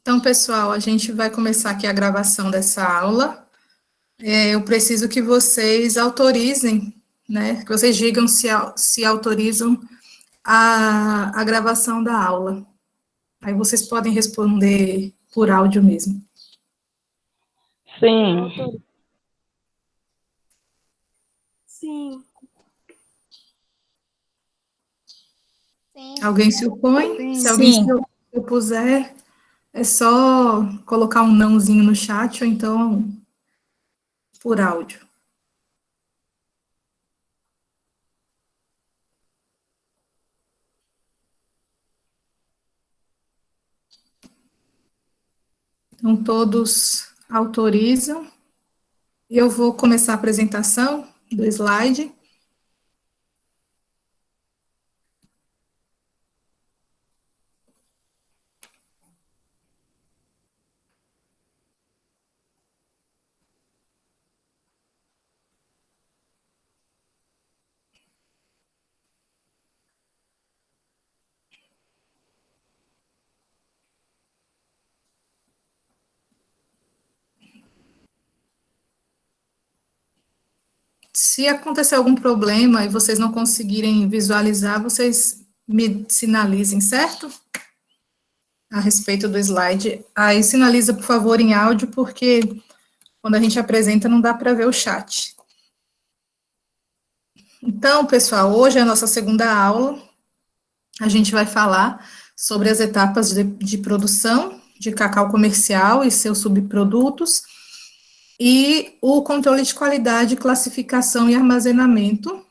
Então, pessoal, a gente vai começar aqui a gravação dessa aula. Eu preciso que vocês autorizem, né? Que vocês digam se autorizam a gravação da aula. Aí vocês podem responder por áudio mesmo. Sim. Sim. Alguém se opõe? Sim. Se alguém se opuser, é só colocar um nãozinho no chat ou então por áudio. Então, todos autorizam. Eu vou começar a apresentação do slide. Se acontecer algum problema e vocês não conseguirem visualizar, vocês me sinalizem, certo? A respeito do slide. Aí sinaliza, por favor, em áudio, porque quando a gente apresenta não dá para ver o chat. Então, pessoal, hoje é a nossa segunda aula. A gente vai falar sobre as etapas de produção de cacau comercial e seus subprodutos, e o controle de qualidade, classificação e armazenamento,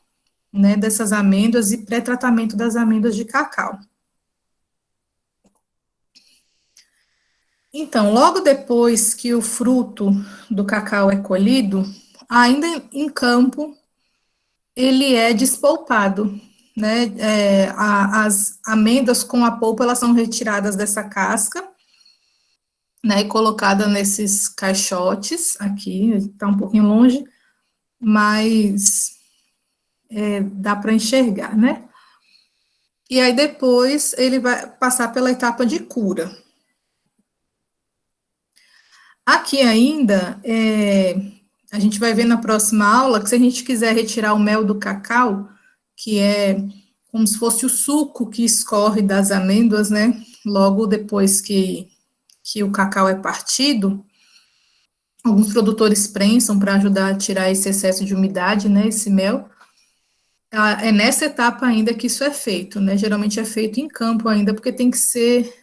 né, dessas amêndoas e pré-tratamento das amêndoas de cacau. Então, logo depois que o fruto do cacau é colhido, ainda em campo, ele é despolpado, né, as amêndoas com a polpa, elas são retiradas dessa casca, né, e colocada nesses caixotes, aqui, está um pouquinho longe, mas dá para enxergar, né? E aí depois ele vai passar pela etapa de cura. Aqui ainda, a gente vai ver na próxima aula que se a gente quiser retirar o mel do cacau, que é como se fosse o suco que escorre das amêndoas, né? Logo depois que o cacau é partido, alguns produtores prensam para ajudar a tirar esse excesso de umidade, né? Esse mel. É nessa etapa ainda que isso é feito, né? Geralmente é feito em campo ainda, porque tem que ser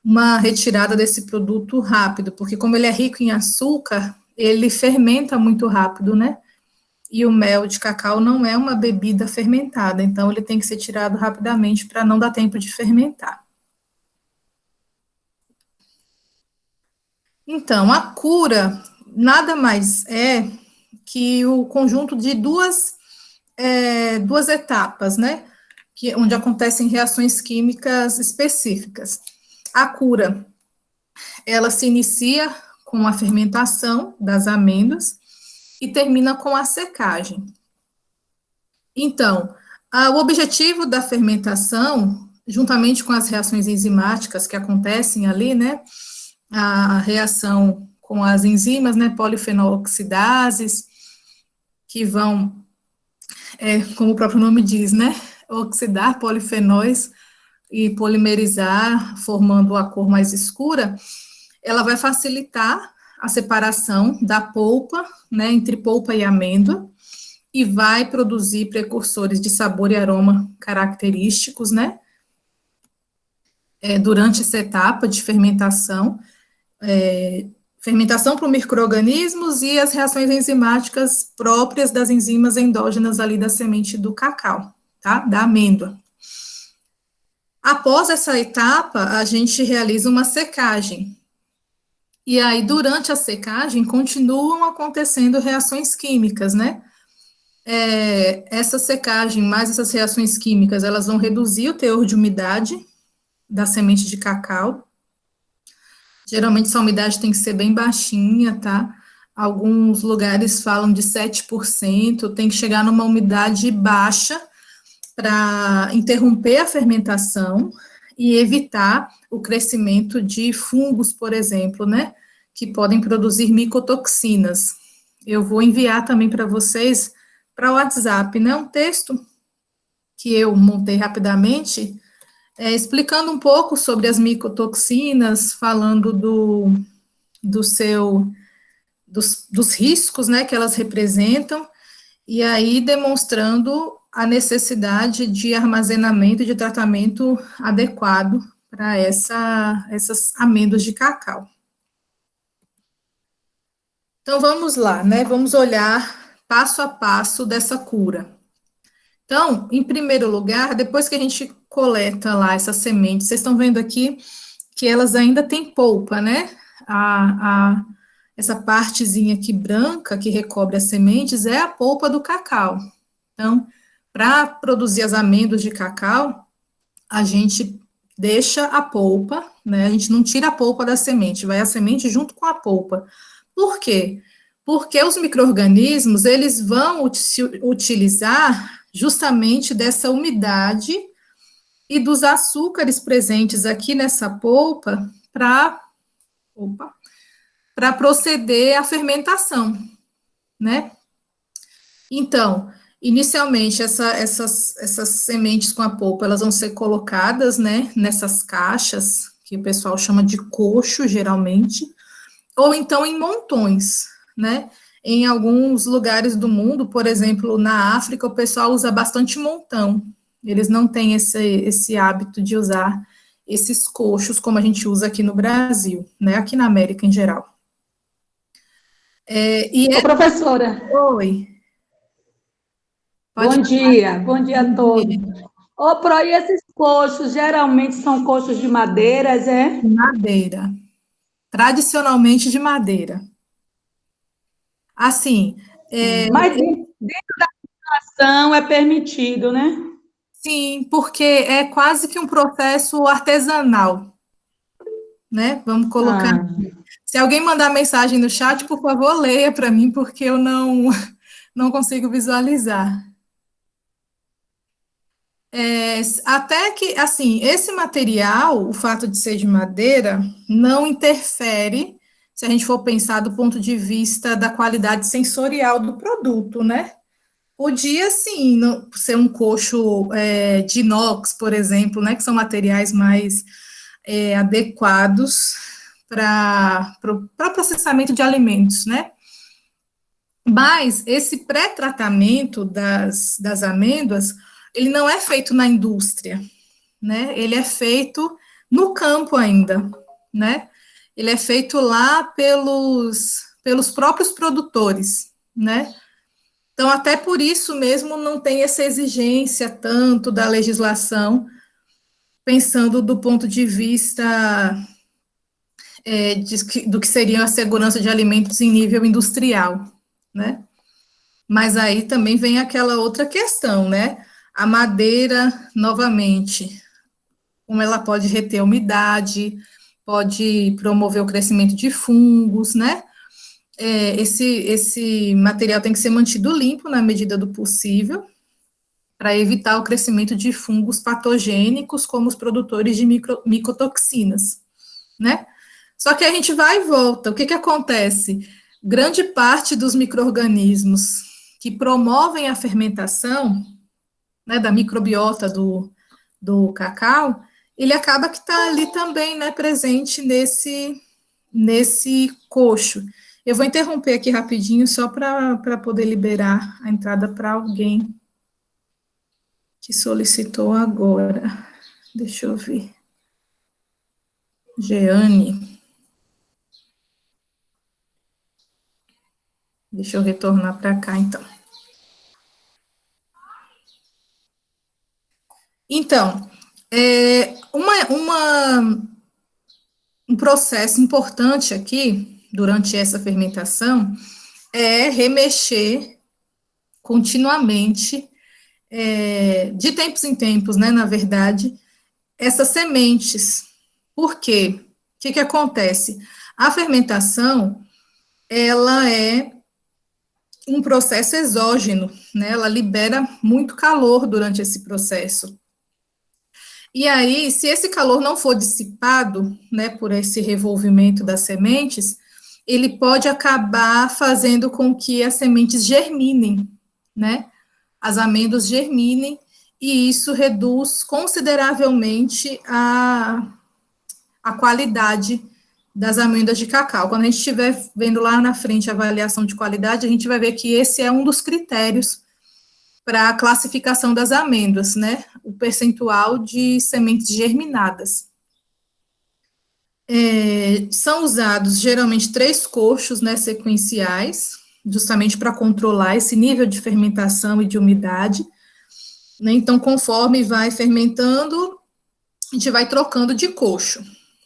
uma retirada desse produto rápido, porque como ele é rico em açúcar, ele fermenta muito rápido, né? E o mel de cacau não é uma bebida fermentada, então ele tem que ser tirado rapidamente para não dar tempo de fermentar. Então, a cura nada mais é que o conjunto de duas etapas, né? Onde acontecem reações químicas específicas. A cura, ela se inicia com a fermentação das amêndoas e termina com a secagem. Então, o objetivo da fermentação, juntamente com as reações enzimáticas que acontecem ali, né, a reação com as enzimas, né, polifenol-oxidases, que vão, como o próprio nome diz, né, oxidar polifenóis e polimerizar, formando a cor mais escura, ela vai facilitar a separação da polpa, né, entre polpa e amêndoa, e vai produzir precursores de sabor e aroma característicos, né, durante essa etapa de fermentação, fermentação por micro-organismos e as reações enzimáticas próprias das enzimas endógenas ali da semente do cacau, tá, da amêndoa. Após essa etapa, a gente realiza uma secagem. E aí, durante a secagem, continuam acontecendo reações químicas, né? Essa secagem, mais essas reações químicas, elas vão reduzir o teor de umidade da semente de cacau. Geralmente, essa umidade tem que ser bem baixinha, tá? Alguns lugares falam de 7%, tem que chegar numa umidade baixa para interromper a fermentação e evitar o crescimento de fungos, por exemplo, né, que podem produzir micotoxinas. Eu vou enviar também para vocês, para o WhatsApp, né, um texto que eu montei rapidamente, explicando um pouco sobre as micotoxinas, falando do seu, dos riscos, né, que elas representam, e aí demonstrando a necessidade de armazenamento e de tratamento adequado para essas amêndoas de cacau. Então vamos lá, né? Vamos olhar passo a passo dessa cura. Então, em primeiro lugar, depois que a gente coleta lá essas sementes, vocês estão vendo aqui que elas ainda têm polpa, né? Essa partezinha aqui branca que recobre as sementes é a polpa do cacau. Então, para produzir as amêndoas de cacau, a gente deixa a polpa, né? A gente não tira a polpa da semente, vai a semente junto com a polpa. Por quê? Porque os micro-organismos, eles vão utilizar justamente dessa umidade e dos açúcares presentes aqui nessa polpa para proceder à fermentação, né? Então, inicialmente, essas sementes com a polpa, elas vão ser colocadas, né, nessas caixas, que o pessoal chama de coxo, geralmente, ou então em montões, né? Em alguns lugares do mundo, por exemplo, na África, o pessoal usa bastante montão. Eles não têm esse hábito de usar esses coxos como a gente usa aqui no Brasil, né? Aqui na América em geral. Ô, professora. Oi. Bom dia a todos. Ô, Pro, e esses coxos geralmente são coxos de madeiras, é? Madeira. Tradicionalmente de madeira. Assim. Mas dentro da ação é permitido, né? Sim, porque é quase que um processo artesanal, né? Vamos colocar. Se alguém mandar mensagem no chat, por favor, leia para mim, porque eu não consigo visualizar. Até que, assim, esse material, o fato de ser de madeira, não interfere, se a gente for pensar do ponto de vista da qualidade sensorial do produto, né? Podia, sim, ser um coxo de inox, por exemplo, né? Que são materiais mais adequados para processamento de alimentos, né? Mas esse pré-tratamento das amêndoas, ele não é feito na indústria, né? Ele é feito no campo ainda, né? Ele é feito lá pelos próprios produtores, né? Então, até por isso mesmo não tem essa exigência tanto da legislação, pensando do ponto de vista do que seria a segurança de alimentos em nível industrial, né? Mas aí também vem aquela outra questão, né? A madeira, novamente, como ela pode reter umidade, pode promover o crescimento de fungos, né? Esse material tem que ser mantido limpo na medida do possível, para evitar o crescimento de fungos patogênicos, como os produtores de micotoxinas, né? Só que a gente vai e volta. O que acontece? Grande parte dos micro-organismos que promovem a fermentação, né, da microbiota do cacau, ele acaba que está ali também, né, presente nesse coxo. Eu vou interromper aqui rapidinho, só para poder liberar a entrada para alguém que solicitou agora. Deixa eu ver. Jeane. Deixa eu retornar para cá, então. Então, um processo importante aqui, durante essa fermentação, é remexer continuamente, de tempos em tempos, né, na verdade, essas sementes. Por quê? O que acontece? A fermentação, ela é um processo exógeno, né? Ela libera muito calor durante esse processo. E aí, se esse calor não for dissipado, né, por esse revolvimento das sementes, ele pode acabar fazendo com que as sementes germinem, né? As amêndoas germinem, e isso reduz consideravelmente a qualidade das amêndoas de cacau. Quando a gente estiver vendo lá na frente a avaliação de qualidade, a gente vai ver que esse é um dos critérios para a classificação das amêndoas, né? O percentual de sementes germinadas. São usados geralmente 3 coxos, né, sequenciais, justamente para controlar esse nível de fermentação e de umidade, né? Então, conforme vai fermentando, a gente vai trocando de coxo,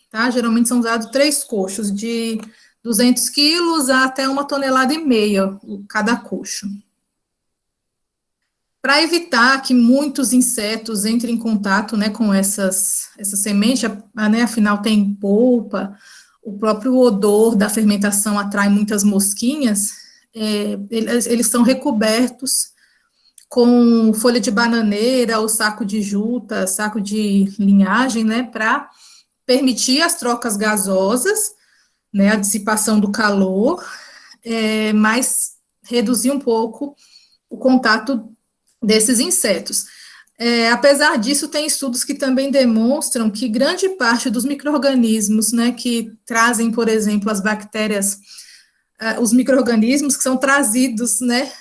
tá? Geralmente são usados 3 coxos, de 200 quilos até 1,5 toneladas cada coxo. Para evitar que muitos insetos entrem em contato, né, com essas sementes, né, afinal tem polpa, o próprio odor da fermentação atrai muitas mosquinhas, eles são recobertos com folha de bananeira ou saco de juta, saco de linhagem, né, para permitir as trocas gasosas, né, a dissipação do calor, mas reduzir um pouco o contato desses insetos. Apesar disso, tem estudos que também demonstram que grande parte dos micro-organismos, né, que trazem, por exemplo, as bactérias, os micro-organismos que são trazidos, né,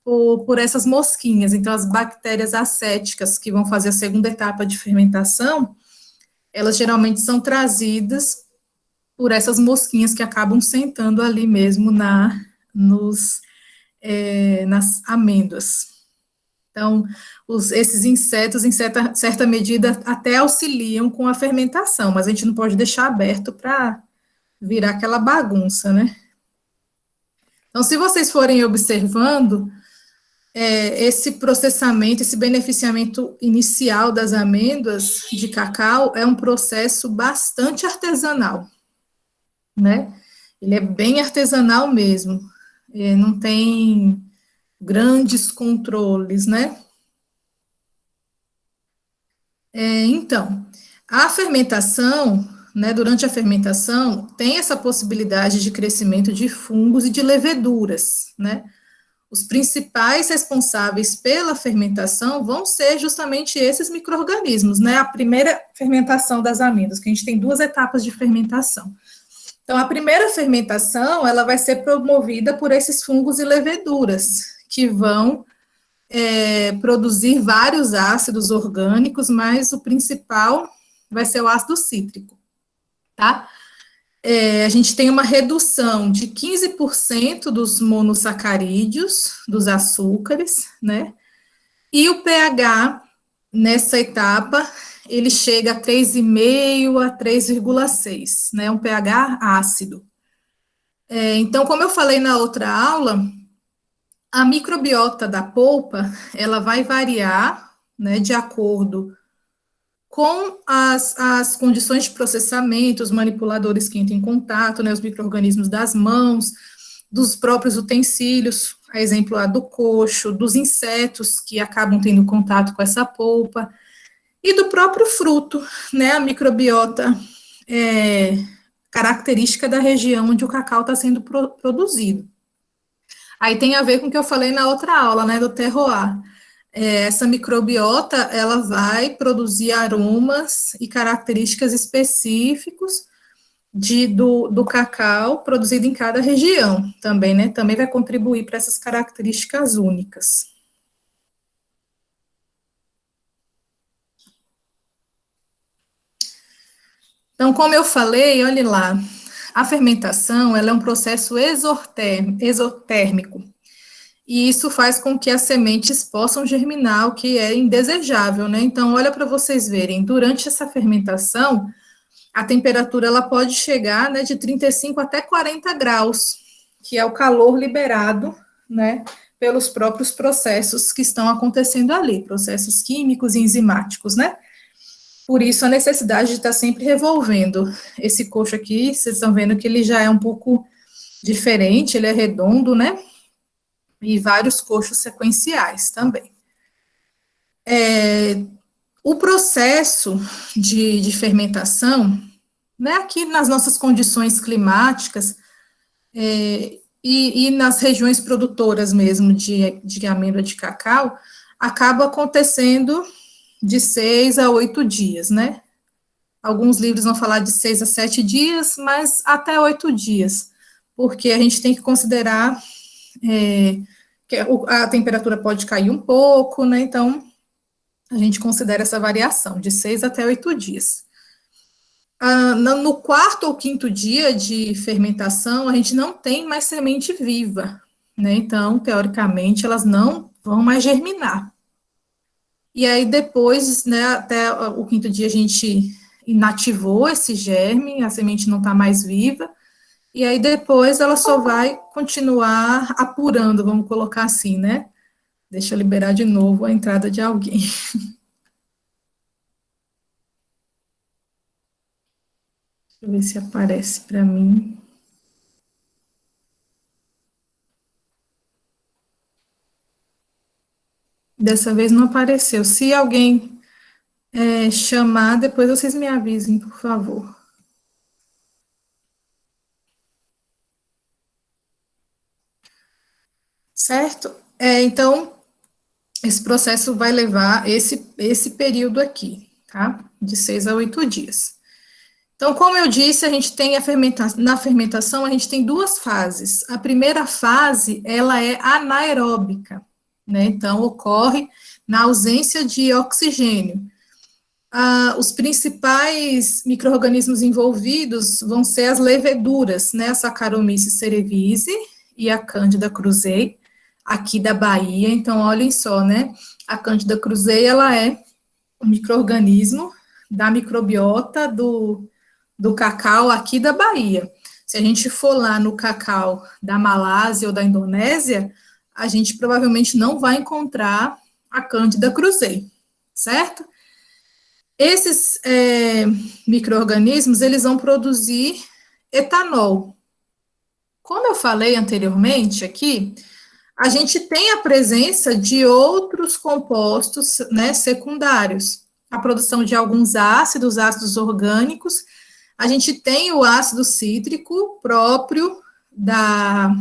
por essas mosquinhas, então as bactérias acéticas que vão fazer a segunda etapa de fermentação, elas geralmente são trazidas por essas mosquinhas que acabam sentando ali mesmo nas amêndoas. Então, esses insetos, em certa medida, até auxiliam com a fermentação, mas a gente não pode deixar aberto para virar aquela bagunça, né? Então, se vocês forem observando, esse processamento, esse beneficiamento inicial das amêndoas de cacau é um processo bastante artesanal, né? Ele é bem artesanal mesmo, não tem grandes controles, né? Então, a fermentação, né, durante a fermentação, tem essa possibilidade de crescimento de fungos e de leveduras, né? Os principais responsáveis pela fermentação vão ser justamente esses micro-organismos, né? A primeira fermentação das amêndoas, que a gente tem 2 etapas de fermentação. Então, a primeira fermentação, ela vai ser promovida por esses fungos e leveduras, que vão produzir vários ácidos orgânicos, mas o principal vai ser o ácido cítrico, tá? A gente tem uma redução de 15% dos monossacarídeos, dos açúcares, né? E o pH, nessa etapa, ele chega a 3,5 a 3,6, né? Um pH ácido. Então, como eu falei na outra aula, a microbiota da polpa, ela vai variar, né, de acordo com as condições de processamento, os manipuladores que entram em contato, né, os micro-organismos das mãos, dos próprios utensílios, a exemplo lá do coxo, dos insetos que acabam tendo contato com essa polpa, e do próprio fruto, né, a microbiota característica da região onde o cacau está sendo produzido. Aí tem a ver com o que eu falei na outra aula, né, do terroir. Essa microbiota, ela vai produzir aromas e características específicos do cacau produzido em cada região também, né, também vai contribuir para essas características únicas. Então, como eu falei, olhe lá, a fermentação, ela é um processo exotérmico, e isso faz com que as sementes possam germinar, o que é indesejável, né? Então, olha para vocês verem, durante essa fermentação, a temperatura ela pode chegar, né, de 35 até 40 graus, que é o calor liberado, né, pelos próprios processos que estão acontecendo ali, processos químicos e enzimáticos, né? Por isso, a necessidade de estar sempre revolvendo. Esse coxo aqui, vocês estão vendo que ele já é um pouco diferente, ele é redondo, né? E vários coxos sequenciais também. O processo de fermentação, né, aqui nas nossas condições climáticas, e nas regiões produtoras mesmo de amêndoa de cacau, acaba acontecendo de 6 a 8 dias, né? Alguns livros vão falar de 6 a 7 dias, mas até 8 dias, porque a gente tem que considerar que a temperatura pode cair um pouco, né? Então, a gente considera essa variação de 6 até 8 dias. No quarto ou quinto dia de fermentação, a gente não tem mais semente viva, né? Então, teoricamente, elas não vão mais germinar. E aí, depois, né, até o quinto dia, a gente inativou esse germe, a semente não está mais viva, e aí depois ela só vai continuar apurando, vamos colocar assim, né? Deixa eu liberar de novo a entrada de alguém. Deixa eu ver se aparece para mim. Dessa vez não apareceu. Se alguém chamar, depois vocês me avisem, por favor. Certo? Então, esse processo vai levar esse período aqui, tá? De 6 a 8 dias. Então, como eu disse, a gente tem na fermentação, a gente tem duas fases. A primeira fase, ela é anaeróbica, né? Então, ocorre na ausência de oxigênio. Os principais micro-organismos envolvidos vão ser as leveduras, né? A Saccharomyces cerevisiae e a Candida krusei, aqui da Bahia. Então, olhem só, né? A Candida krusei, ela é um micro-organismo da microbiota do cacau aqui da Bahia. Se a gente for lá no cacau da Malásia ou da Indonésia, a gente provavelmente não vai encontrar a Candida krusei, certo? Esses micro-organismos, eles vão produzir etanol. Como eu falei anteriormente aqui, a gente tem a presença de outros compostos, né, secundários. A produção de alguns ácidos orgânicos. A gente tem o ácido cítrico próprio da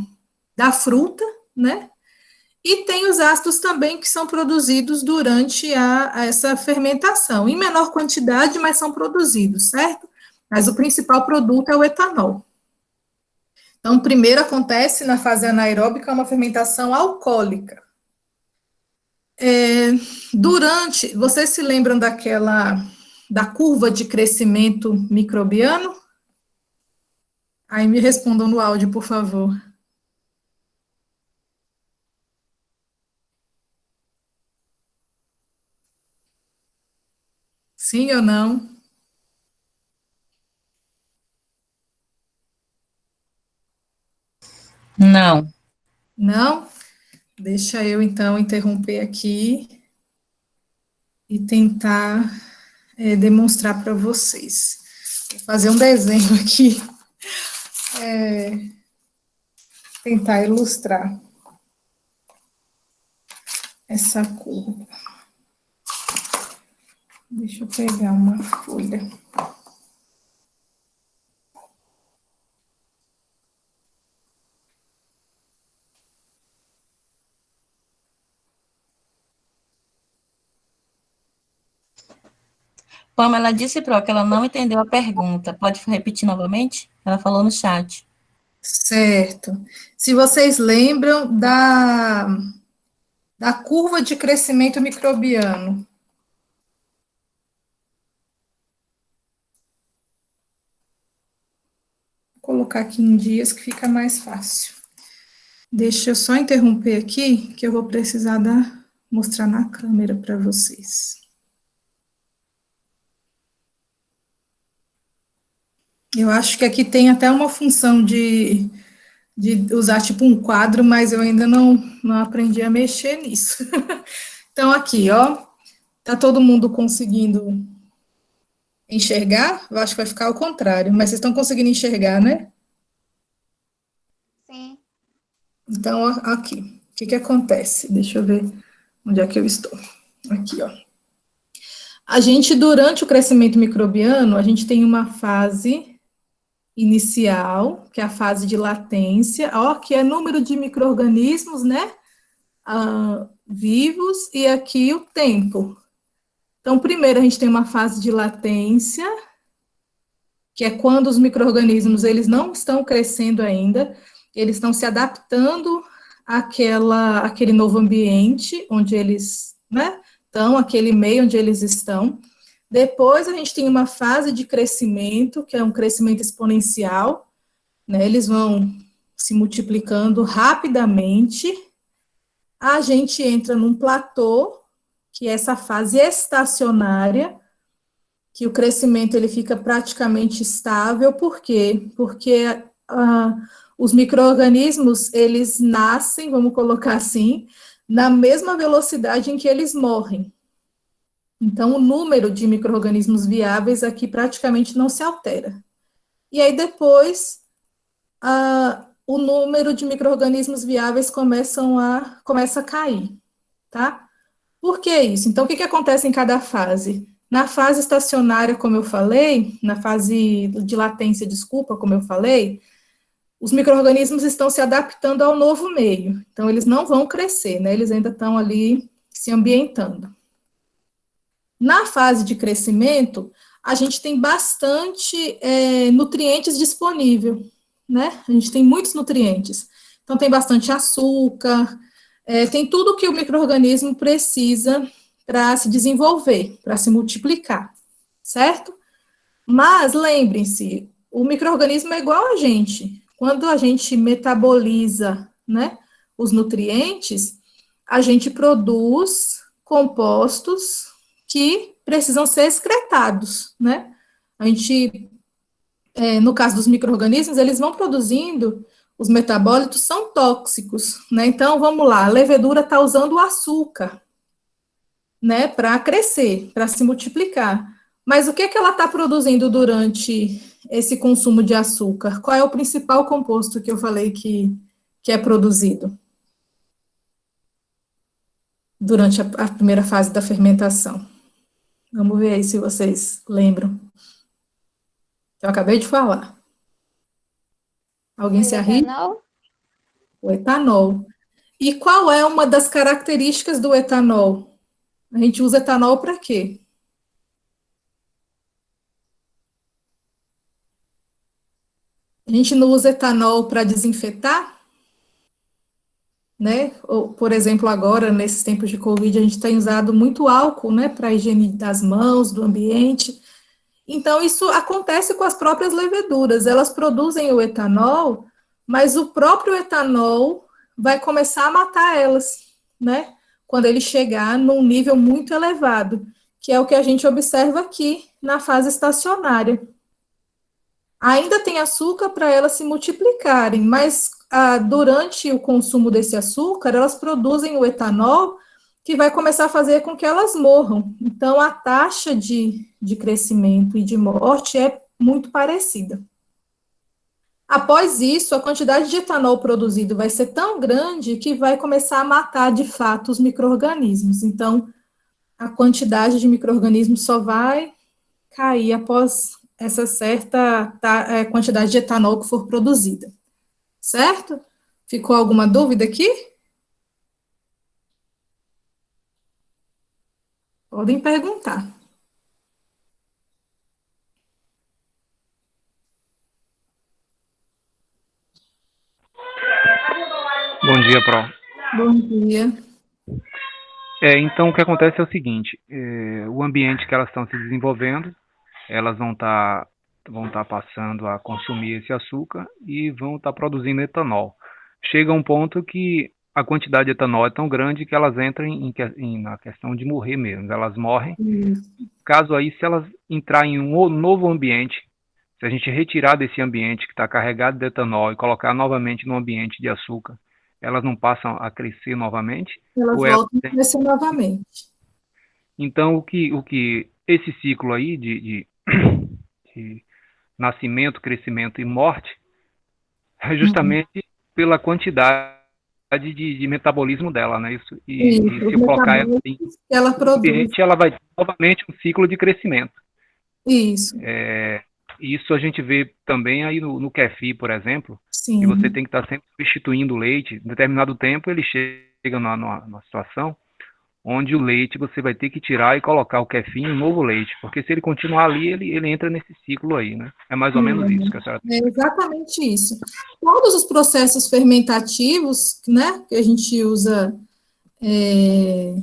fruta, né? E tem os ácidos também que são produzidos durante essa fermentação, em menor quantidade, mas são produzidos, certo? Mas o principal produto é o etanol. Então, primeiro acontece na fase anaeróbica uma fermentação alcoólica. Vocês se lembram da curva de crescimento microbiano? Aí me respondam no áudio, por favor. Sim ou não? Não. Não? Deixa eu, então, interromper aqui e tentar demonstrar para vocês. Vou fazer um desenho aqui, tentar ilustrar essa curva. Deixa eu pegar uma folha. Pamela disse, Pro, que ela não entendeu a pergunta. Pode repetir novamente? Ela falou no chat. Certo. Se vocês lembram da curva de crescimento microbiano. Vou colocar aqui em dias que fica mais fácil. Deixa eu só interromper aqui, que eu vou precisar mostrar na câmera para vocês. Eu acho que aqui tem até uma função de usar tipo um quadro, mas eu ainda não aprendi a mexer nisso. Então, aqui, ó, tá todo mundo conseguindo enxergar? Eu acho que vai ficar ao contrário, mas vocês estão conseguindo enxergar, né? Sim. Então, aqui, o que acontece? Deixa eu ver onde é que eu estou. Aqui, ó. A gente, durante o crescimento microbiano, a gente tem uma fase inicial, que é a fase de latência, ó, que é número de micro-organismos, né, vivos, e aqui o tempo. Então, primeiro a gente tem uma fase de latência, que é quando os micro-organismos, eles não estão crescendo ainda, eles estão se adaptando àquele novo ambiente onde eles, né, estão, aquele meio onde eles estão. Depois a gente tem uma fase de crescimento, que é um crescimento exponencial, né, eles vão se multiplicando rapidamente. A gente entra num platô, que é essa fase estacionária, que o crescimento ele fica praticamente estável. Por quê? Porque os micro-organismos, eles nascem, vamos colocar assim, na mesma velocidade em que eles morrem. Então, o número de micro-organismos viáveis aqui praticamente não se altera. E aí, depois, o número de micro-organismos viáveis começa a cair, tá? Por que isso? Então, o que acontece em cada fase? Na fase estacionária, como eu falei, na fase de latência, desculpa, como eu falei, os micro-organismos estão se adaptando ao novo meio. Então, eles não vão crescer, né? Eles ainda estão ali se ambientando. Na fase de crescimento, a gente tem bastante nutrientes disponível, né? A gente tem muitos nutrientes. Então, tem bastante açúcar, tem tudo que o micro-organismo precisa para se desenvolver, para se multiplicar, certo? Mas, lembrem-se, o micro-organismo é igual a gente. Quando a gente metaboliza, né, os nutrientes, a gente produz compostos que precisam ser excretados, né? A gente, no caso dos micro-organismos, eles vão produzindo, os metabólitos são tóxicos, né? Então, vamos lá, a levedura está usando o açúcar, né, para crescer, para se multiplicar. Mas o que ela está produzindo durante esse consumo de açúcar? Qual é o principal composto que eu falei que é produzido durante a primeira fase da fermentação? Vamos ver aí se vocês lembram. Eu acabei de falar. Alguém se arrisca? Etanol? O etanol. E qual é uma das características do etanol? A gente usa etanol para quê? A gente não usa etanol para desinfetar, né? Ou, por exemplo, agora, nesses tempos de Covid, a gente tem usado muito álcool, né, para a higiene das mãos, do ambiente. Então, isso acontece com as próprias leveduras. Elas produzem o etanol, mas o próprio etanol vai começar a matar elas, né? Quando ele chegar num nível muito elevado, que é o que a gente observa aqui na fase estacionária. Ainda tem açúcar para elas se multiplicarem, mas durante o consumo desse açúcar, elas produzem o etanol, que vai começar a fazer com que elas morram. Então, a taxa de crescimento e de morte é muito parecida. Após isso, a quantidade de etanol produzido vai ser tão grande que vai começar a matar, de fato, os micro-organismos. Então, a quantidade de micro-organismos só vai cair após essa certa quantidade de etanol que for produzida. Certo? Ficou alguma dúvida aqui? Podem perguntar. Bom dia, Pro. Bom dia. Então, o que acontece é o seguinte, o ambiente que elas estão se desenvolvendo, elas vão estar passando a consumir esse açúcar e vão estar produzindo etanol. Chega um ponto que a quantidade de etanol é tão grande que elas entram na questão de morrer mesmo. Elas morrem. Isso. Caso aí, se elas entrarem em um novo ambiente, se a gente retirar desse ambiente que está carregado de etanol e colocar novamente no ambiente de açúcar, elas não passam a crescer novamente? Elas voltam a crescer novamente. Então, o que esse ciclo aí de nascimento, crescimento e morte é justamente pela quantidade de metabolismo dela, né? E Isso, se os eu colocar ela em metabólitos que ela produz. ambiente, ela vai ter novamente um ciclo de crescimento. Isso, Isso a gente vê também aí no kefir, por exemplo, que você sim. tem que estar sempre substituindo o leite. Em determinado tempo ele chega numa situação onde o leite você vai ter que tirar e colocar o kefir em um novo leite, porque se ele continuar ali, ele entra nesse ciclo aí, né? É mais ou menos isso que a senhora É exatamente isso. Todos os processos fermentativos, né, que a gente usa, é,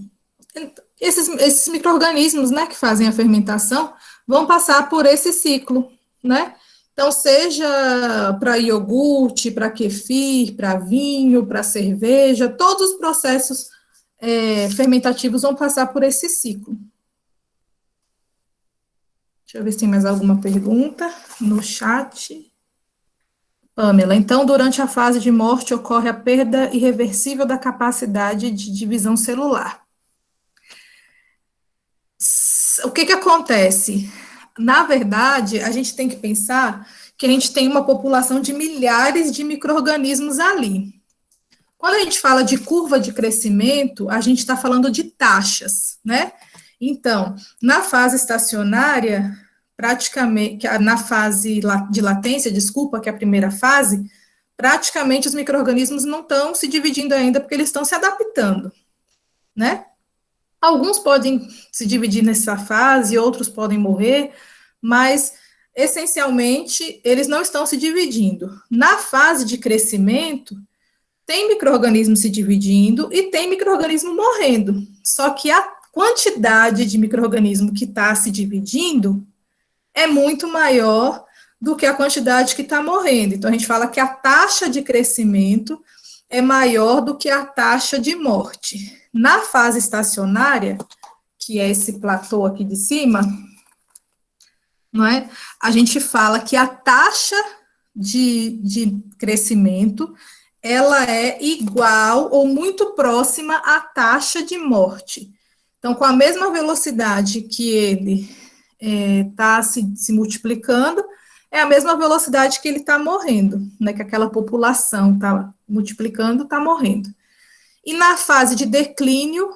esses micro-organismos, né, que fazem a fermentação, vão passar por esse ciclo, né? Então, seja para iogurte, para kefir, para vinho, para cerveja, todos os processos fermentativos vão passar por esse ciclo. Deixa eu ver se tem mais alguma pergunta no chat. Pamela, então, durante a fase de morte ocorre a perda irreversível da capacidade de divisão celular. O que acontece? Na verdade, a gente tem que pensar que a gente tem uma população de milhares de micro-organismos ali. Quando a gente fala de curva de crescimento, a gente está falando de taxas, né? Então, na fase estacionária, praticamente, na fase de latência, desculpa, que é a primeira fase, praticamente os micro-organismos não estão se dividindo ainda porque eles estão se adaptando, né? Alguns podem se dividir nessa fase, outros podem morrer, mas essencialmente eles não estão se dividindo. Na fase de crescimento, tem micro-organismo se dividindo e tem micro-organismo morrendo. Só que a quantidade de micro-organismo que está se dividindo é muito maior do que a quantidade que está morrendo. Então, a gente fala que a taxa de crescimento é maior do que a taxa de morte. Na fase estacionária, que é esse platô aqui de cima, não é? A gente fala que a taxa de crescimento ela é igual ou muito próxima à taxa de morte. Então, com a mesma velocidade que ele está se multiplicando, é a mesma velocidade que ele está morrendo, né? Que aquela população está multiplicando, está morrendo. E na fase de declínio,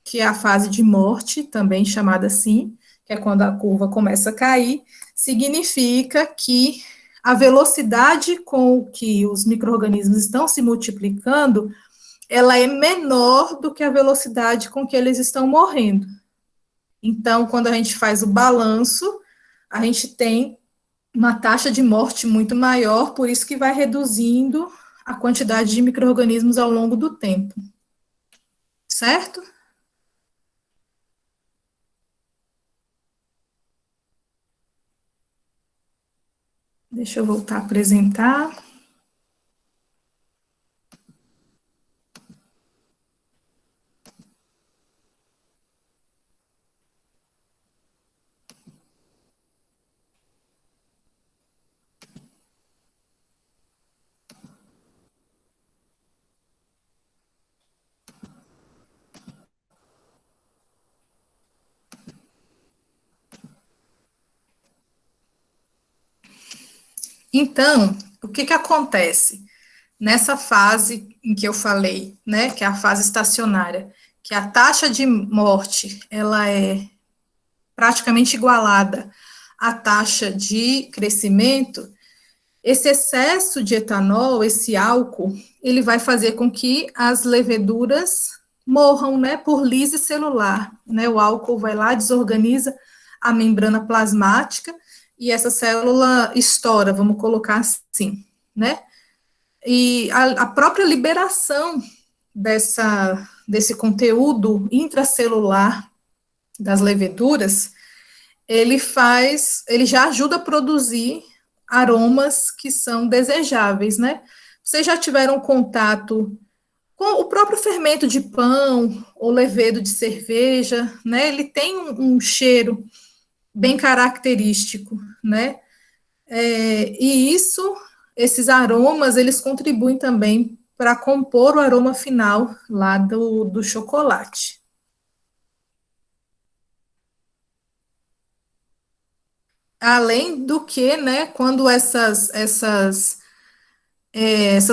que é a fase de morte, também chamada assim, que é quando a curva começa a cair, significa que a velocidade com que os micro-organismos estão se multiplicando, ela é menor do que a velocidade com que eles estão morrendo. Então, quando a gente faz o balanço, a gente tem uma taxa de morte muito maior, por isso que vai reduzindo a quantidade de micro-organismos ao longo do tempo. Certo? Deixa eu voltar a apresentar. Então, o que acontece? Nessa fase em que eu falei, né, que é a fase estacionária, que a taxa de morte, ela é praticamente igualada à taxa de crescimento, esse excesso de etanol, esse álcool, ele vai fazer com que as leveduras morram, né, por lise celular, né, o álcool vai lá, desorganiza a membrana plasmática e essa célula estoura, vamos colocar assim, né, e a própria liberação desse conteúdo intracelular das leveduras, ele já ajuda a produzir aromas que são desejáveis, né? Vocês já tiveram contato com o próprio fermento de pão ou levedo de cerveja, né? Ele tem um cheiro bem característico, né? E esses aromas, eles contribuem também para compor o aroma final lá do chocolate. Além do que, né, quando essas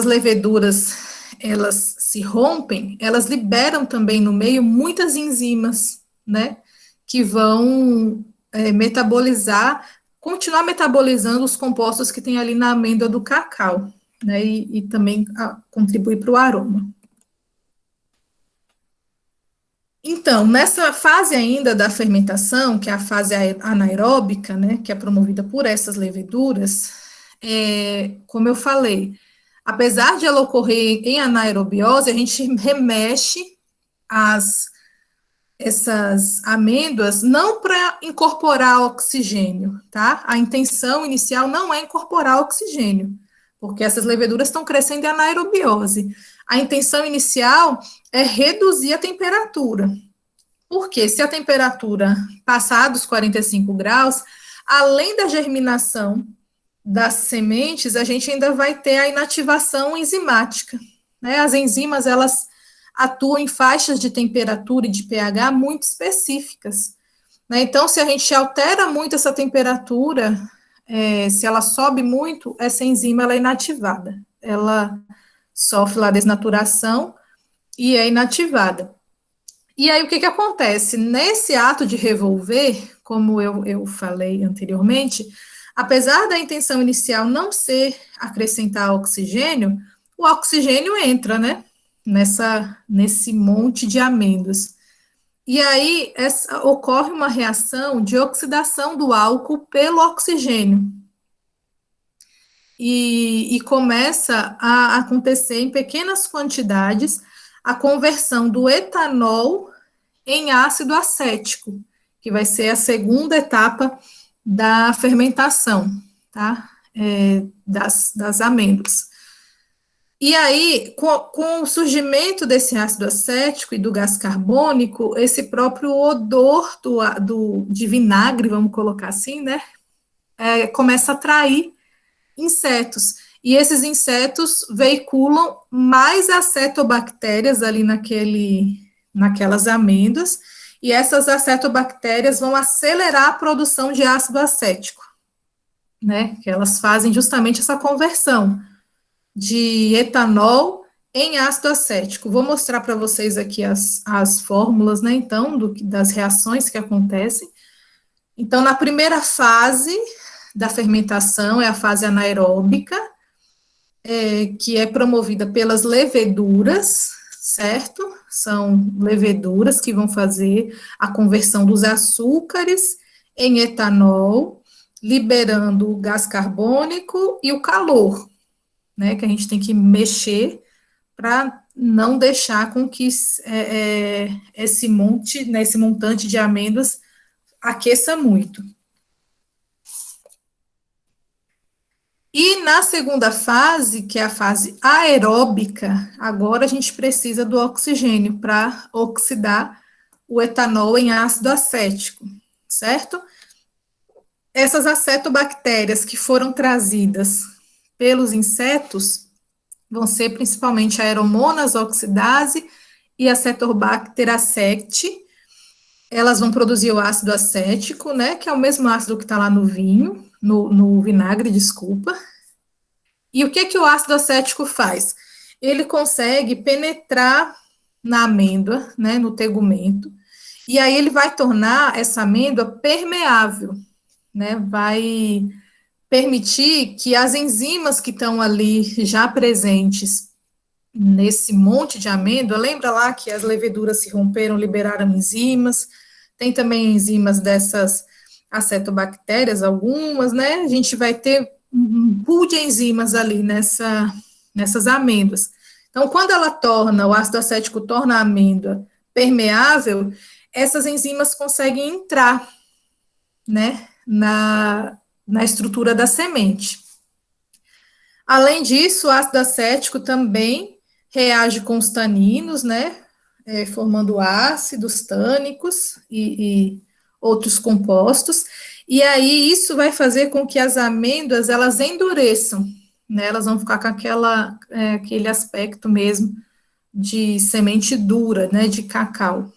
leveduras elas se rompem, elas liberam também no meio muitas enzimas, né, que vão metabolizar, continuar metabolizando os compostos que tem ali na amêndoa do cacau, né, e também contribuir para o aroma. Então, nessa fase ainda da fermentação, que é a fase anaeróbica, né, que é promovida por essas leveduras, como eu falei, apesar de ela ocorrer em anaerobiose, a gente remexe essas amêndoas não para incorporar oxigênio, tá? A intenção inicial não é incorporar oxigênio, porque essas leveduras estão crescendo em anaerobiose. A intenção inicial é reduzir a temperatura, porque se a temperatura passar dos 45 graus, além da germinação das sementes, a gente ainda vai ter a inativação enzimática, né? As enzimas, elas atuam em faixas de temperatura e de pH muito específicas, né? Então, se a gente altera muito essa temperatura, se ela sobe muito, essa enzima ela é inativada, ela sofre lá desnaturação e é inativada. E aí, o que acontece? Nesse ato de revolver, como eu falei anteriormente, apesar da intenção inicial não ser acrescentar oxigênio, o oxigênio entra, né, nesse monte de amêndoas. E aí ocorre uma reação de oxidação do álcool pelo oxigênio. E começa a acontecer em pequenas quantidades a conversão do etanol em ácido acético, que vai ser a segunda etapa da fermentação, tá? Das amêndoas. E aí, com o surgimento desse ácido acético e do gás carbônico, esse próprio odor de vinagre, vamos colocar assim, né? Começa a atrair insetos. E esses insetos veiculam mais acetobactérias ali naquelas amêndoas, e essas acetobactérias vão acelerar a produção de ácido acético, né? Que elas fazem justamente essa conversão de etanol em ácido acético. Vou mostrar para vocês aqui as fórmulas, né, então, das reações que acontecem. Então, na primeira fase da fermentação, é a fase anaeróbica, que é promovida pelas leveduras, certo? São leveduras que vão fazer a conversão dos açúcares em etanol, liberando o gás carbônico e o calor, né, que a gente tem que mexer para não deixar com que esse montante de amêndoas aqueça muito. E na segunda fase, que é a fase aeróbica, agora a gente precisa do oxigênio para oxidar o etanol em ácido acético, certo? Essas acetobactérias que foram trazidas pelos insetos vão ser principalmente a Aeromonas oxidase e a Acetobacter aceti. Elas vão produzir o ácido acético, né, que é o mesmo ácido que está lá no vinho, no vinagre, desculpa. E o que o ácido acético faz? Ele consegue penetrar na amêndoa, né, no tegumento, e aí ele vai tornar essa amêndoa permeável, né, vai permitir que as enzimas que estão ali já presentes nesse monte de amêndoa, lembra lá que as leveduras se romperam, liberaram enzimas, tem também enzimas dessas acetobactérias, algumas, né, a gente vai ter um pool de enzimas ali nessas amêndoas. Então, quando o ácido acético torna a amêndoa permeável, essas enzimas conseguem entrar, né, na estrutura da semente. Além disso, o ácido acético também reage com os taninos, né, formando ácidos tânicos e outros compostos, e aí isso vai fazer com que as amêndoas, elas endureçam, né, elas vão ficar com aquele aspecto mesmo de semente dura, né, de cacau.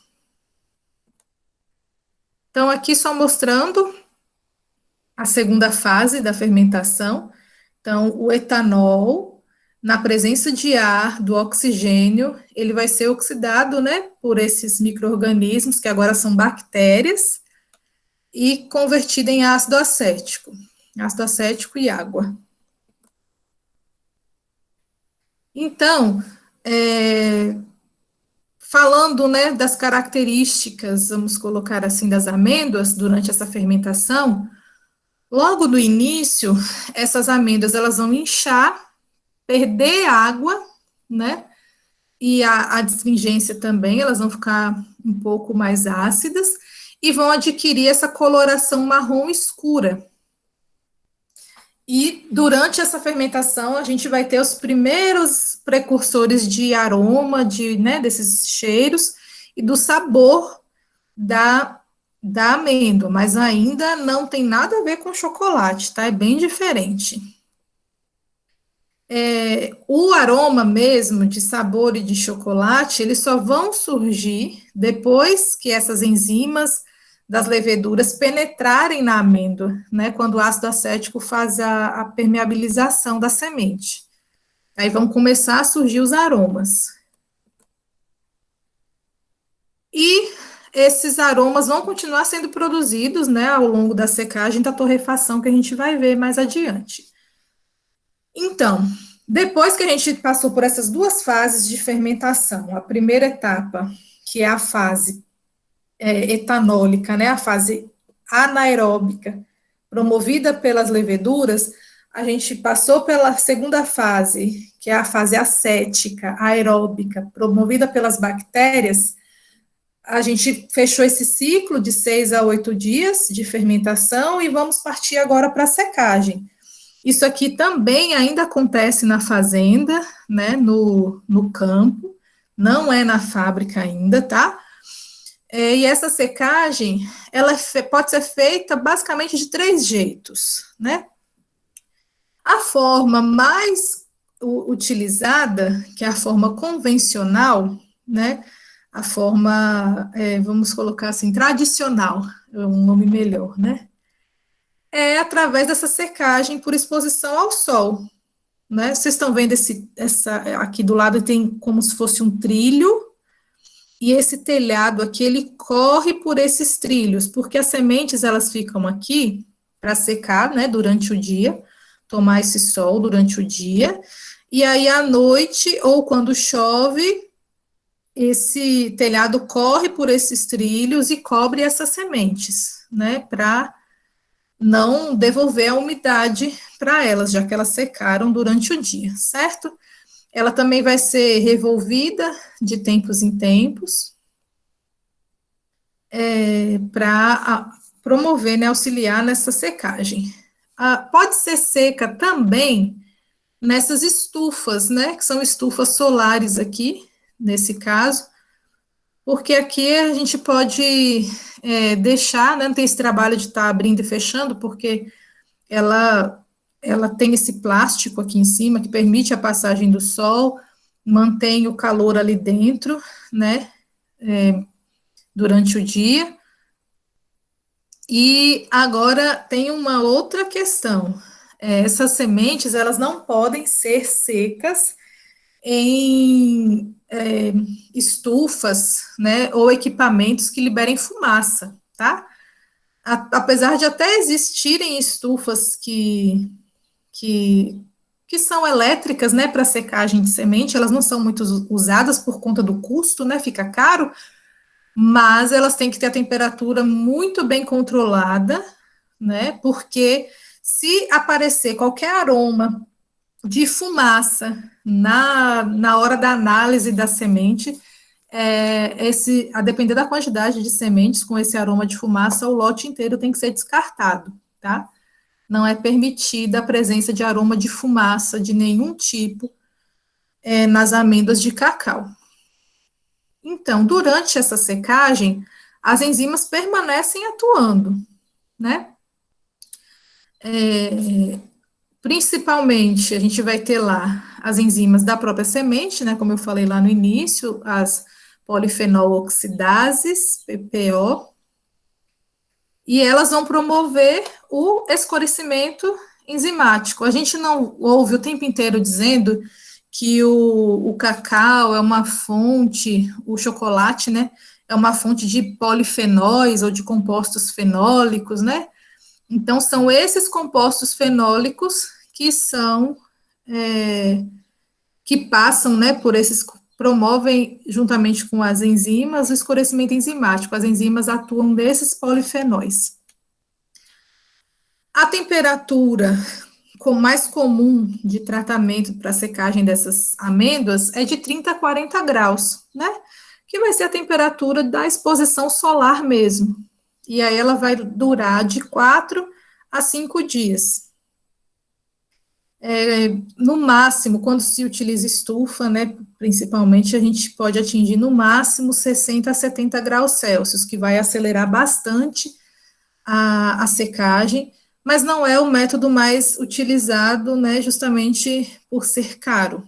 Então, aqui só mostrando a segunda fase da fermentação. Então, o etanol na presença de ar, do oxigênio, ele vai ser oxidado, né, por esses micro-organismos, que agora são bactérias, e convertido em ácido acético e água. Então, falando, né, das características, vamos colocar assim, das amêndoas durante essa fermentação, logo no início, essas amêndoas elas vão inchar, perder água, né, e a astringência também, elas vão ficar um pouco mais ácidas e vão adquirir essa coloração marrom escura. E durante essa fermentação, a gente vai ter os primeiros precursores de aroma, né, desses cheiros e do sabor da amêndoa, mas ainda não tem nada a ver com chocolate, tá? É bem diferente. O aroma mesmo de sabor e de chocolate, eles só vão surgir depois que essas enzimas das leveduras penetrarem na amêndoa, né, quando o ácido acético faz a permeabilização da semente. Aí vão começar a surgir os aromas. E esses aromas vão continuar sendo produzidos, né, ao longo da secagem da torrefação, que a gente vai ver mais adiante. Então, depois que a gente passou por essas duas fases de fermentação, a primeira etapa, que é a fase etanólica, né, a fase anaeróbica, promovida pelas leveduras, a gente passou pela segunda fase, que é a fase acética, aeróbica, promovida pelas bactérias. A gente fechou esse ciclo de 6 a 8 dias de fermentação e vamos partir agora para a secagem. Isso aqui também ainda acontece na fazenda, né, no campo, não é na fábrica ainda, tá? E essa secagem, ela pode ser feita basicamente de 3 jeitos, né? A forma mais utilizada, que é a forma convencional, né? A forma, vamos colocar assim, tradicional, é um nome melhor, né? É através dessa secagem por exposição ao sol, né? Vocês estão vendo aqui do lado tem como se fosse um trilho, e esse telhado aqui, ele corre por esses trilhos, porque as sementes, elas ficam aqui para secar, né, durante o dia, tomar esse sol durante o dia, e aí à noite, ou quando chove, esse telhado corre por esses trilhos e cobre essas sementes, né, para não devolver a umidade para elas, já que elas secaram durante o dia, certo? Ela também vai ser revolvida de tempos em tempos, para promover, né, auxiliar nessa secagem. Pode ser seca também nessas estufas, né, que são estufas solares aqui, nesse caso, porque aqui a gente pode deixar, né, não tem esse trabalho de estar abrindo e fechando, porque ela tem esse plástico aqui em cima que permite a passagem do sol, mantém o calor ali dentro, né, durante o dia. E agora tem uma outra questão. Essas sementes, elas não podem ser secas em estufas, né, ou equipamentos que liberem fumaça, tá? Apesar de até existirem estufas que são elétricas, né, para secagem de semente, elas não são muito usadas por conta do custo, né, fica caro, mas elas têm que ter a temperatura muito bem controlada, né, porque se aparecer qualquer aroma de fumaça na hora da análise da semente, a depender da quantidade de sementes com esse aroma de fumaça, o lote inteiro tem que ser descartado, tá? Não é permitida a presença de aroma de fumaça de nenhum tipo nas amêndoas de cacau. Então, durante essa secagem, as enzimas permanecem atuando, né? Principalmente, a gente vai ter lá as enzimas da própria semente, né? Como eu falei lá no início, as polifenol oxidases, PPO, e elas vão promover o escurecimento enzimático. A gente não ouve o tempo inteiro dizendo que o cacau é uma fonte, o chocolate, né, é uma fonte de polifenóis ou de compostos fenólicos, né? Então, são esses compostos fenólicos que são, que passam, né, por esses, promovem, juntamente com as enzimas, o escurecimento enzimático. As enzimas atuam nesses polifenóis. A temperatura mais comum de tratamento para secagem dessas amêndoas é de 30 a 40 graus, né? Que vai ser a temperatura da exposição solar mesmo. E aí ela vai durar de 4 a 5 dias. No máximo, quando se utiliza estufa, né, principalmente, a gente pode atingir no máximo 60 a 70 graus Celsius, que vai acelerar bastante a secagem, mas não é o método mais utilizado, né, justamente por ser caro.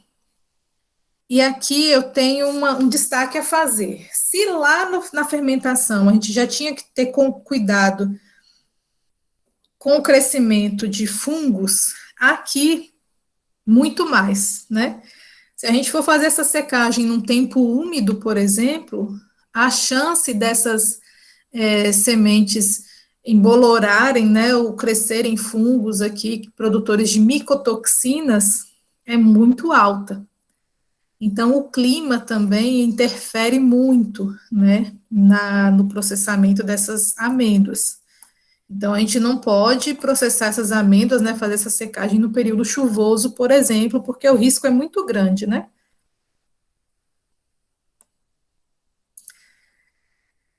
E aqui eu tenho um destaque a fazer. Se lá na fermentação a gente já tinha que ter cuidado com o crescimento de fungos, aqui muito mais, né? Se a gente for fazer essa secagem num tempo úmido, por exemplo, a chance dessas sementes embolorarem, né, ou crescerem fungos aqui, produtores de micotoxinas, é muito alta. Então, o clima também interfere muito, né, no processamento dessas amêndoas. Então, a gente não pode processar essas amêndoas, né, fazer essa secagem no período chuvoso, por exemplo, porque o risco é muito grande, né?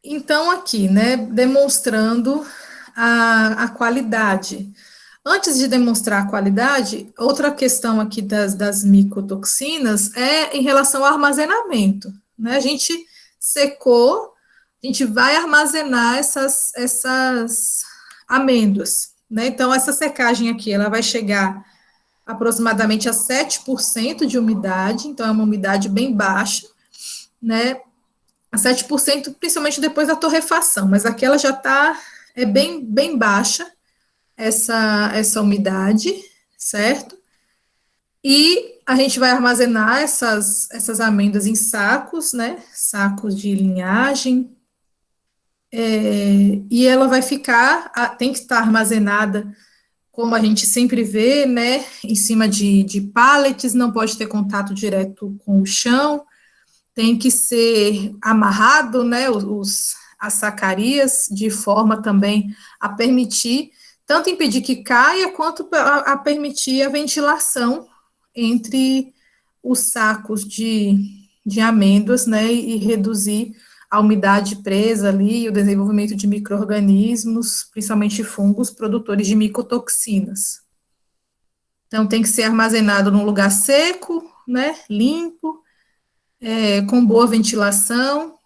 Então, aqui, né, demonstrando a qualidade. Antes de demonstrar a qualidade, outra questão aqui das micotoxinas é em relação ao armazenamento, né? A gente secou, a gente vai armazenar essas amêndoas, né? Então, essa secagem aqui, ela vai chegar aproximadamente a 7% de umidade, então é uma umidade bem baixa, né? A 7%, principalmente depois da torrefação, mas aqui ela já está bem baixa, essa umidade, certo? E a gente vai armazenar essas amêndoas em sacos, né? Sacos de linhagem, e ela vai ficar, tem que estar armazenada, como a gente sempre vê, né? Em cima de pallets, não pode ter contato direto com o chão, tem que ser amarrado, né? As sacarias, de forma também a permitir, tanto impedir que caia, quanto a permitir a ventilação entre os sacos de amêndoas, né, e reduzir a umidade presa ali, e o desenvolvimento de micro-organismos, principalmente fungos, produtores de micotoxinas. Então, tem que ser armazenado num lugar seco, né, limpo, com boa ventilação,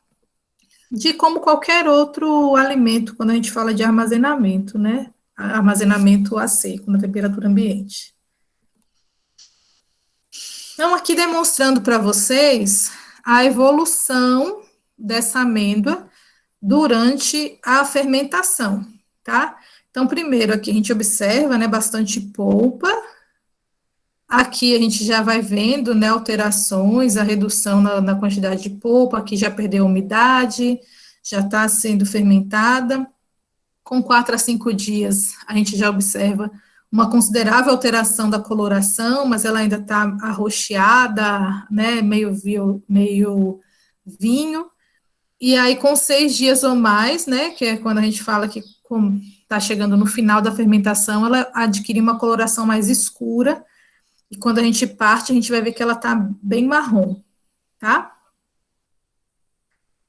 de como qualquer outro alimento, quando a gente fala de armazenamento, né? Armazenamento a seco, na temperatura ambiente. Então, aqui demonstrando para vocês a evolução dessa amêndoa durante a fermentação, tá? Então, primeiro aqui a gente observa, né, bastante polpa. Aqui a gente já vai vendo, né, alterações, a redução na quantidade de polpa, aqui já perdeu a umidade, já está sendo fermentada. Com 4 a 5 dias, a gente já observa uma considerável alteração da coloração, mas ela ainda está arroxeada, né, meio vinho. E aí, com 6 dias ou mais, né, que é quando a gente fala que está chegando no final da fermentação, ela adquire uma coloração mais escura, e quando a gente parte, a gente vai ver que ela está bem marrom, tá?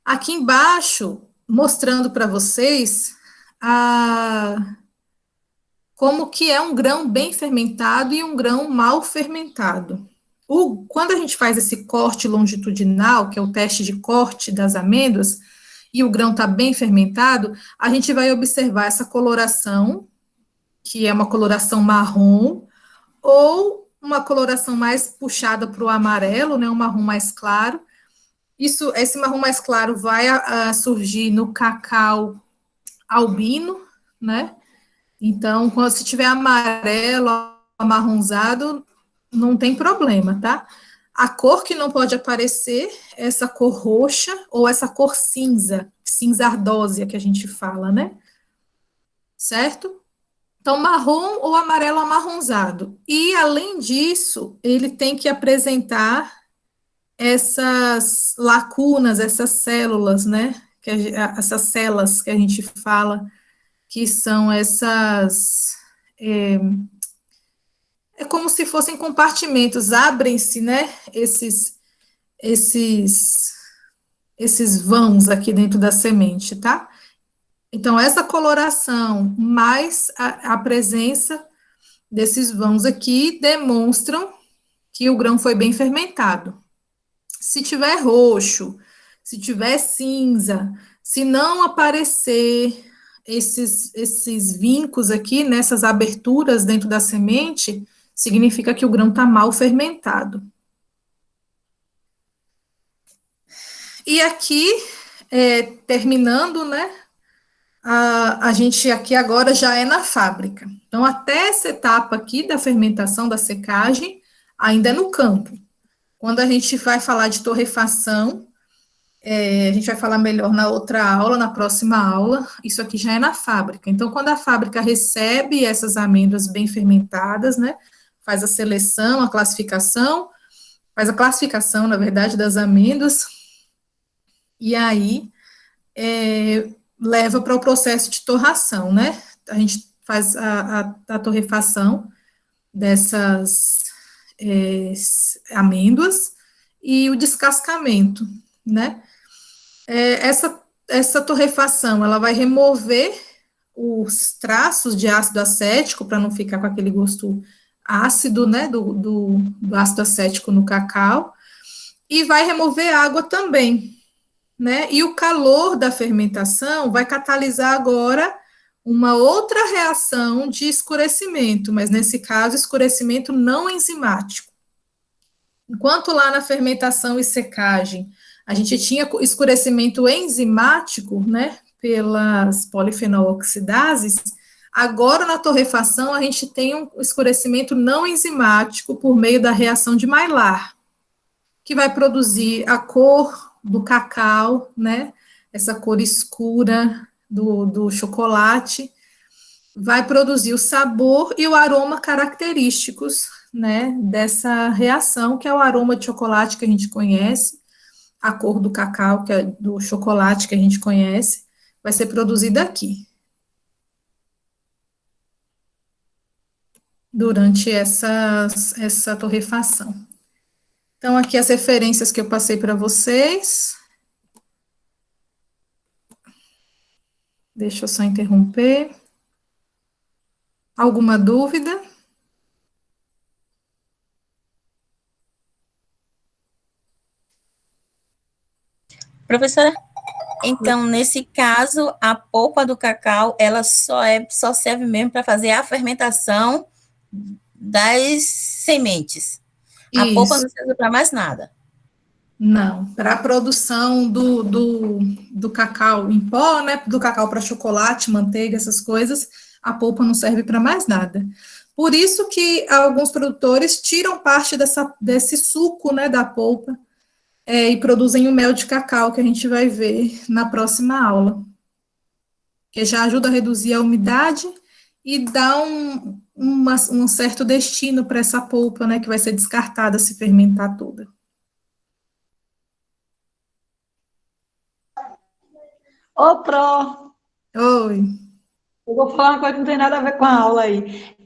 Aqui embaixo, mostrando para vocês como que é um grão bem fermentado e um grão mal fermentado. Quando a gente faz esse corte longitudinal, que é o teste de corte das amêndoas, e o grão está bem fermentado, a gente vai observar essa coloração, que é uma coloração marrom, ou uma coloração mais puxada para o amarelo, né, um marrom mais claro. Esse marrom mais claro vai surgir no cacau albino, né? Então, se tiver amarelo, amarronzado, não tem problema, tá? A cor que não pode aparecer é essa cor roxa ou essa cor cinza, cinza ardósia que a gente fala, né? Certo? Então, marrom ou amarelo amarronzado. E, além disso, ele tem que apresentar essas lacunas, essas células, né? Essas celas que a gente fala, que são essas. É como se fossem compartimentos, abrem-se, né? Esses, esses vãos aqui dentro da semente, tá? Então, essa coloração mais a presença desses vãos aqui demonstram que o grão foi bem fermentado. Se tiver roxo, se tiver cinza, se não aparecer esses vincos aqui, nessas aberturas dentro da semente, significa que o grão está mal fermentado. E aqui, terminando, né, a gente aqui agora já é na fábrica. Então, até essa etapa aqui da fermentação, da secagem, ainda é no campo. Quando a gente vai falar de torrefação, a gente vai falar melhor na outra aula, na próxima aula, isso aqui já é na fábrica. Então, quando a fábrica recebe essas amêndoas bem fermentadas, né, faz a seleção, a classificação, faz a classificação, na verdade, das amêndoas, e aí leva para o processo de torração, né? A gente faz a torrefação dessas amêndoas e o descascamento, né? Essa torrefação, ela vai remover os traços de ácido acético para não ficar com aquele gosto ácido, né, do ácido acético no cacau, e vai remover água também, né? E o calor da fermentação vai catalisar agora uma outra reação de escurecimento, mas nesse caso, escurecimento não enzimático. Enquanto lá na fermentação e secagem a gente tinha escurecimento enzimático, né, pelas polifenol-oxidases, agora na torrefação a gente tem um escurecimento não enzimático por meio da reação de Maillard, que vai produzir a cor do cacau, né, essa cor escura do chocolate, vai produzir o sabor e o aroma característicos, né, dessa reação, que é o aroma de chocolate que a gente conhece, a cor do cacau, que é do chocolate que a gente conhece, vai ser produzida aqui. Durante essa torrefação. Então, aqui as referências que eu passei para vocês. Deixa eu só interromper. Alguma dúvida? Professora, então, nesse caso, a polpa do cacau, ela só serve mesmo para fazer a fermentação das sementes. A polpa não serve para mais nada. Não, para a produção do cacau em pó, né, do cacau para chocolate, manteiga, essas coisas, a polpa não serve para mais nada. Por isso que alguns produtores tiram parte desse suco, né, da polpa, e produzem o mel de cacau, que a gente vai ver na próxima aula, que já ajuda a reduzir a umidade e dá um certo destino para essa polpa, né, que vai ser descartada se fermentar toda. Ô, Pro, Oi. eu vou falar uma coisa que não tem nada a ver com a aula aí.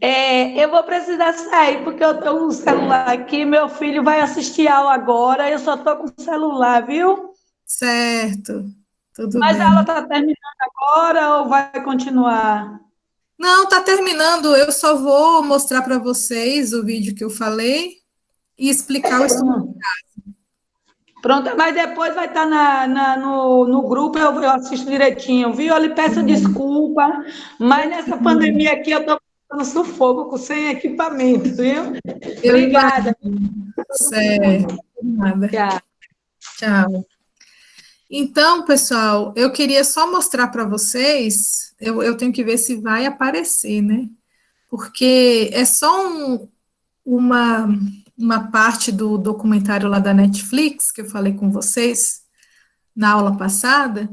Eu vou precisar sair, porque eu tenho um celular aqui, meu filho vai assistir aula agora, eu só estou com o celular, viu? Certo, tudo Mas bem. a aula está terminando agora ou vai continuar? Não, tá terminando, eu só vou mostrar para vocês o vídeo que eu falei e explicar o estudo. Pronto, mas depois vai estar no grupo, eu assisto direitinho, viu? Eu lhe peço desculpa, mas nessa pandemia aqui eu estou passando sufoco sem equipamento, viu? Obrigada. Certo, nada. Tchau. Tchau. Então, pessoal, eu queria só mostrar para vocês, eu tenho que ver se vai aparecer, né? Porque é só uma parte do documentário lá da Netflix, que eu falei com vocês na aula passada,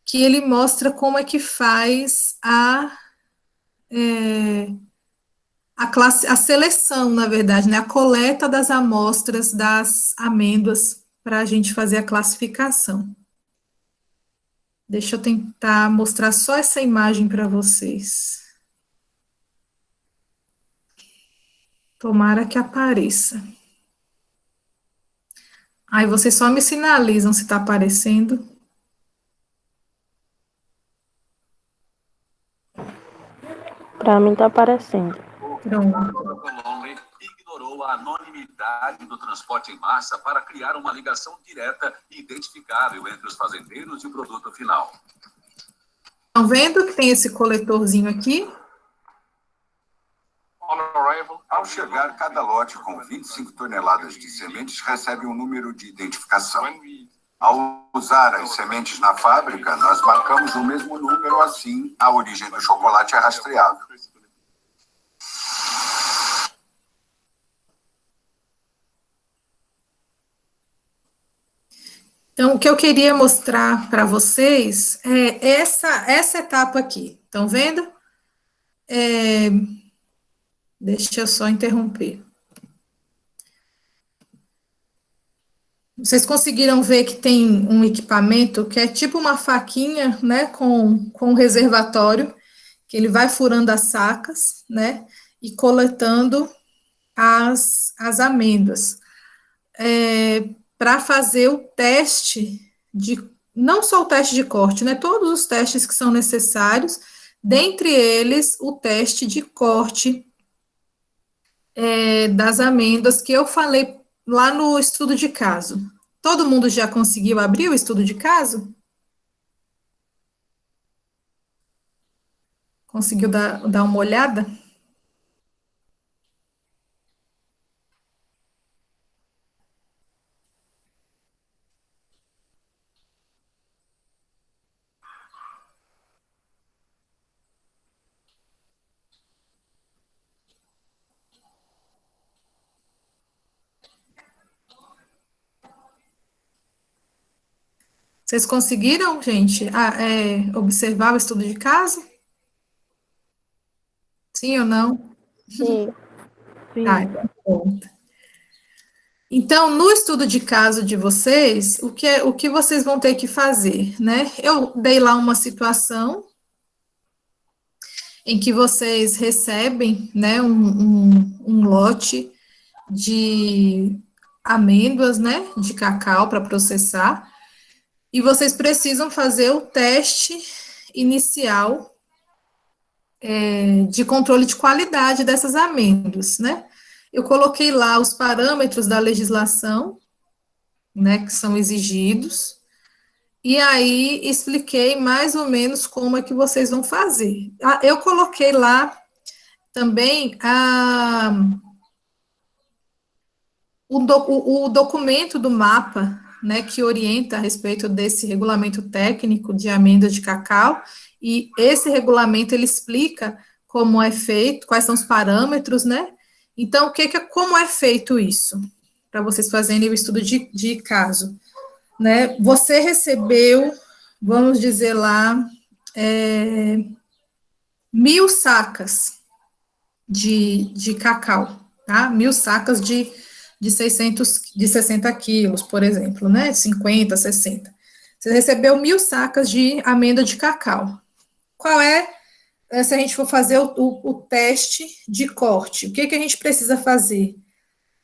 que ele mostra como é que faz a seleção, na verdade, né, a coleta das amostras das amêndoas para a gente fazer a classificação. Deixa eu tentar mostrar só essa imagem para vocês. Tomara que apareça. Aí vocês só me sinalizam se está aparecendo. Para mim está aparecendo. Pronto. Ignorou a anonimidade do transporte em massa para criar uma ligação direta e identificável entre os fazendeiros e o produto final. Estão vendo que tem esse coletorzinho aqui? Ao chegar, cada lote com 25 toneladas de sementes recebe um número de identificação. Ao usar as sementes na fábrica, nós marcamos o mesmo número, assim a origem do chocolate é rastreável. Então, o que eu queria mostrar para vocês é essa etapa aqui. Estão vendo? Deixa eu só interromper. Vocês conseguiram ver que tem um equipamento que é tipo uma faquinha, né, com um reservatório, que ele vai furando as sacas, né, e coletando as amêndoas. Para fazer o teste não só o teste de corte, né, todos os testes que são necessários, dentre eles o teste de corte das amêndoas, que eu falei lá no estudo de caso. Todo mundo já conseguiu abrir o estudo de caso? Conseguiu dar uma olhada? Vocês conseguiram, gente, observar o estudo de caso? Sim ou não? Sim. Tá, então, pronto. Então, no estudo de caso de vocês, o que vocês vão ter que fazer, né? Eu dei lá uma situação em que vocês recebem, né, um lote de amêndoas, né, de cacau para processar, e vocês precisam fazer o teste inicial de controle de qualidade dessas amêndoas, né? Eu coloquei lá os parâmetros da legislação, né, que são exigidos, e aí expliquei mais ou menos como é que vocês vão fazer. Eu coloquei lá também o documento do mapa, né, que orienta a respeito desse regulamento técnico de amêndoas de cacau, e esse regulamento, ele explica como é feito, quais são os parâmetros, né? Então, como é feito isso? Para vocês fazerem o estudo de caso, né? Você recebeu, vamos dizer lá, 1.000 sacas de cacau, tá? 1.000 sacas de 60 quilos, por exemplo, né? 50, 60. Você recebeu 1.000 sacas de amêndoa de cacau. Qual se a gente for fazer o teste de corte, o que a gente precisa fazer?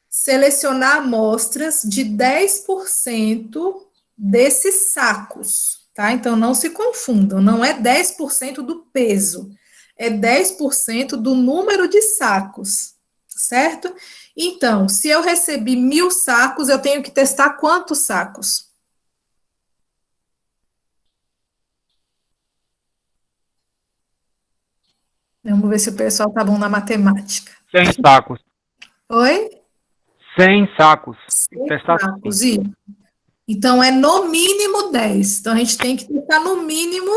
Selecionar amostras de 10% desses sacos, tá? Então, não se confundam, não é 10% do peso, é 10% do número de sacos, certo? Então, se eu recebi 1.000 sacos, eu tenho que testar quantos sacos? Vamos ver se o pessoal tá bom na matemática. 100 sacos. Oi? 100 sacos. 100 Testar sacos, isso. Então, é no mínimo 10. Então, a gente tem que testar no mínimo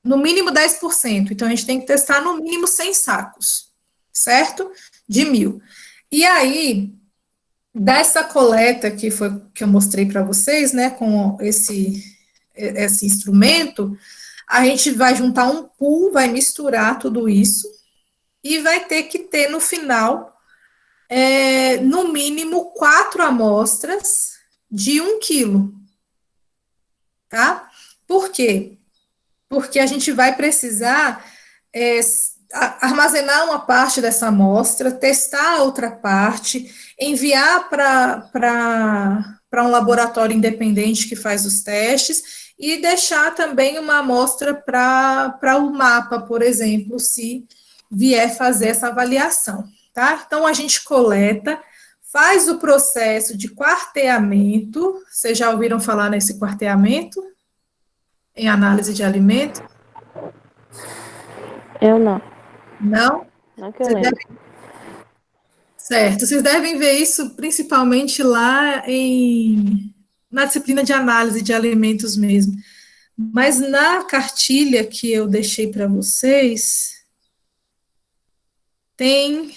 10%. Então, a gente tem que testar no mínimo 100 sacos, certo? De 1.000. E aí, Dessa coleta que foi que eu mostrei para vocês, né, com esse instrumento, a gente vai juntar um pool, vai misturar tudo isso e vai ter que ter no final, no mínimo 4 amostras de 1 quilo, tá? Por quê? Porque a gente vai precisar armazenar uma parte dessa amostra, testar a outra parte, enviar para um laboratório independente que faz os testes e deixar também uma amostra para o mapa, por exemplo, se vier fazer essa avaliação, tá? Então, a gente coleta, faz o processo de quarteamento. Vocês já ouviram falar nesse quarteamento em análise de alimento? Eu não. Não? Não que eu lembro. Certo, vocês devem ver isso principalmente lá na disciplina de análise de alimentos mesmo. Mas na cartilha que eu deixei para vocês, tem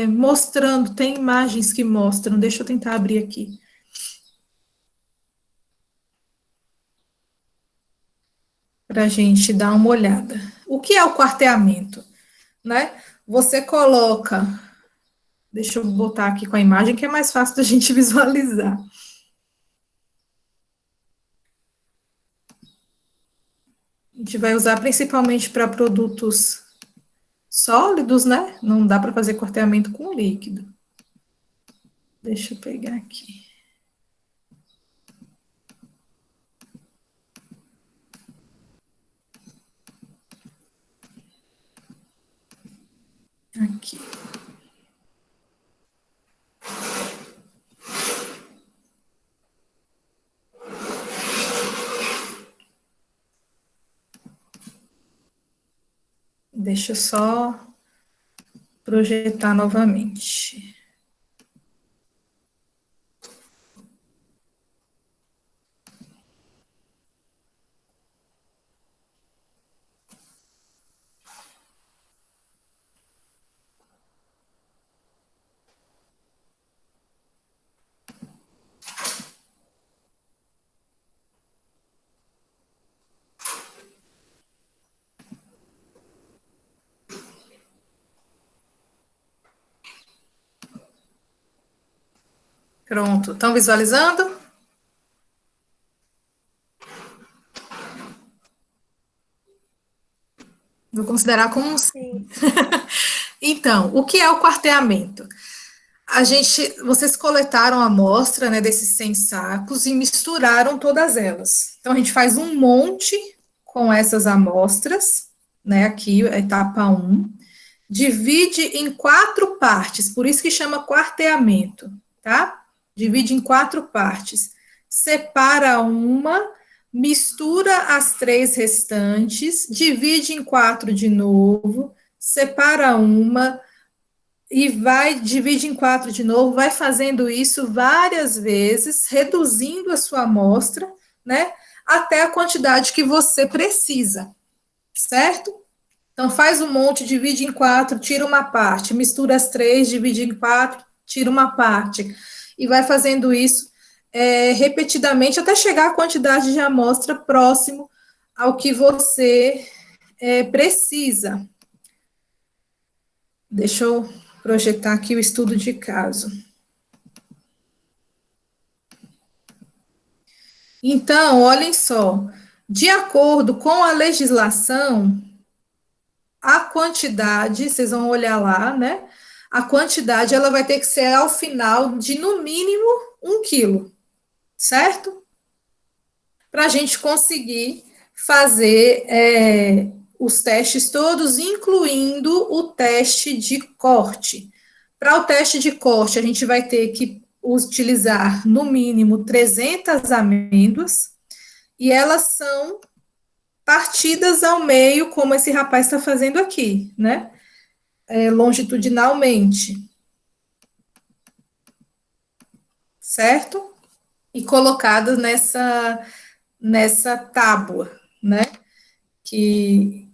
mostrando, tem imagens que mostram, deixa eu tentar abrir aqui. Para a gente dar uma olhada. O que é o quarteamento? Né? Você coloca, deixa eu botar aqui com a imagem, que é mais fácil da gente visualizar. A gente vai usar principalmente para produtos sólidos, né? Não dá para fazer quarteamento com líquido. Deixa eu pegar aqui. Aqui. Deixa eu só projetar novamente. Pronto, estão visualizando? Vou considerar como um sim. Então, o que é o quarteamento? Vocês coletaram a amostra, né, desses 100 sacos e misturaram todas elas. Então, a gente faz um monte com essas amostras, né, aqui, a etapa 1, divide em 4 partes, por isso que chama quarteamento, tá? Divide em 4 partes, separa uma, mistura as 3 restantes, divide em 4 de novo, separa uma e divide em 4 de novo, vai fazendo isso várias vezes, reduzindo a sua amostra, né, até a quantidade que você precisa, certo? Então, faz um monte, divide em 4, tira uma parte, mistura as 3, divide em 4, tira uma parte, e vai fazendo isso repetidamente até chegar à quantidade de amostra próximo ao que você precisa. Deixa eu projetar aqui o estudo de caso. Então, olhem só, de acordo com a legislação, a quantidade, vocês vão olhar lá, né? A quantidade, ela vai ter que ser ao final de, no mínimo, 1 quilo, certo? Para a gente conseguir fazer os testes todos, incluindo o teste de corte. Para o teste de corte, a gente vai ter que utilizar, no mínimo, 300 amêndoas, e elas são partidas ao meio, como esse rapaz está fazendo aqui, né? Longitudinalmente. Certo? E colocadas nessa tábua, né? Que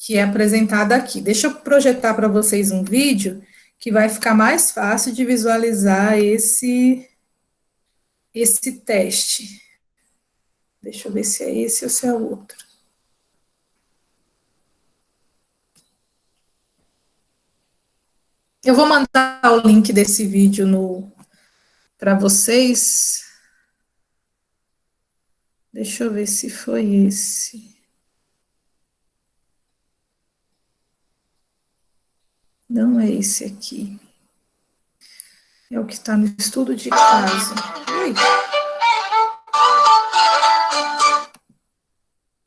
é apresentada aqui. Deixa eu projetar para vocês um vídeo que vai ficar mais fácil de visualizar esse teste. Deixa eu ver se é esse ou se é outro. Eu vou mandar o link desse vídeo para vocês. Deixa eu ver se foi esse. Não é esse aqui. É o que está no estudo de caso. Ui.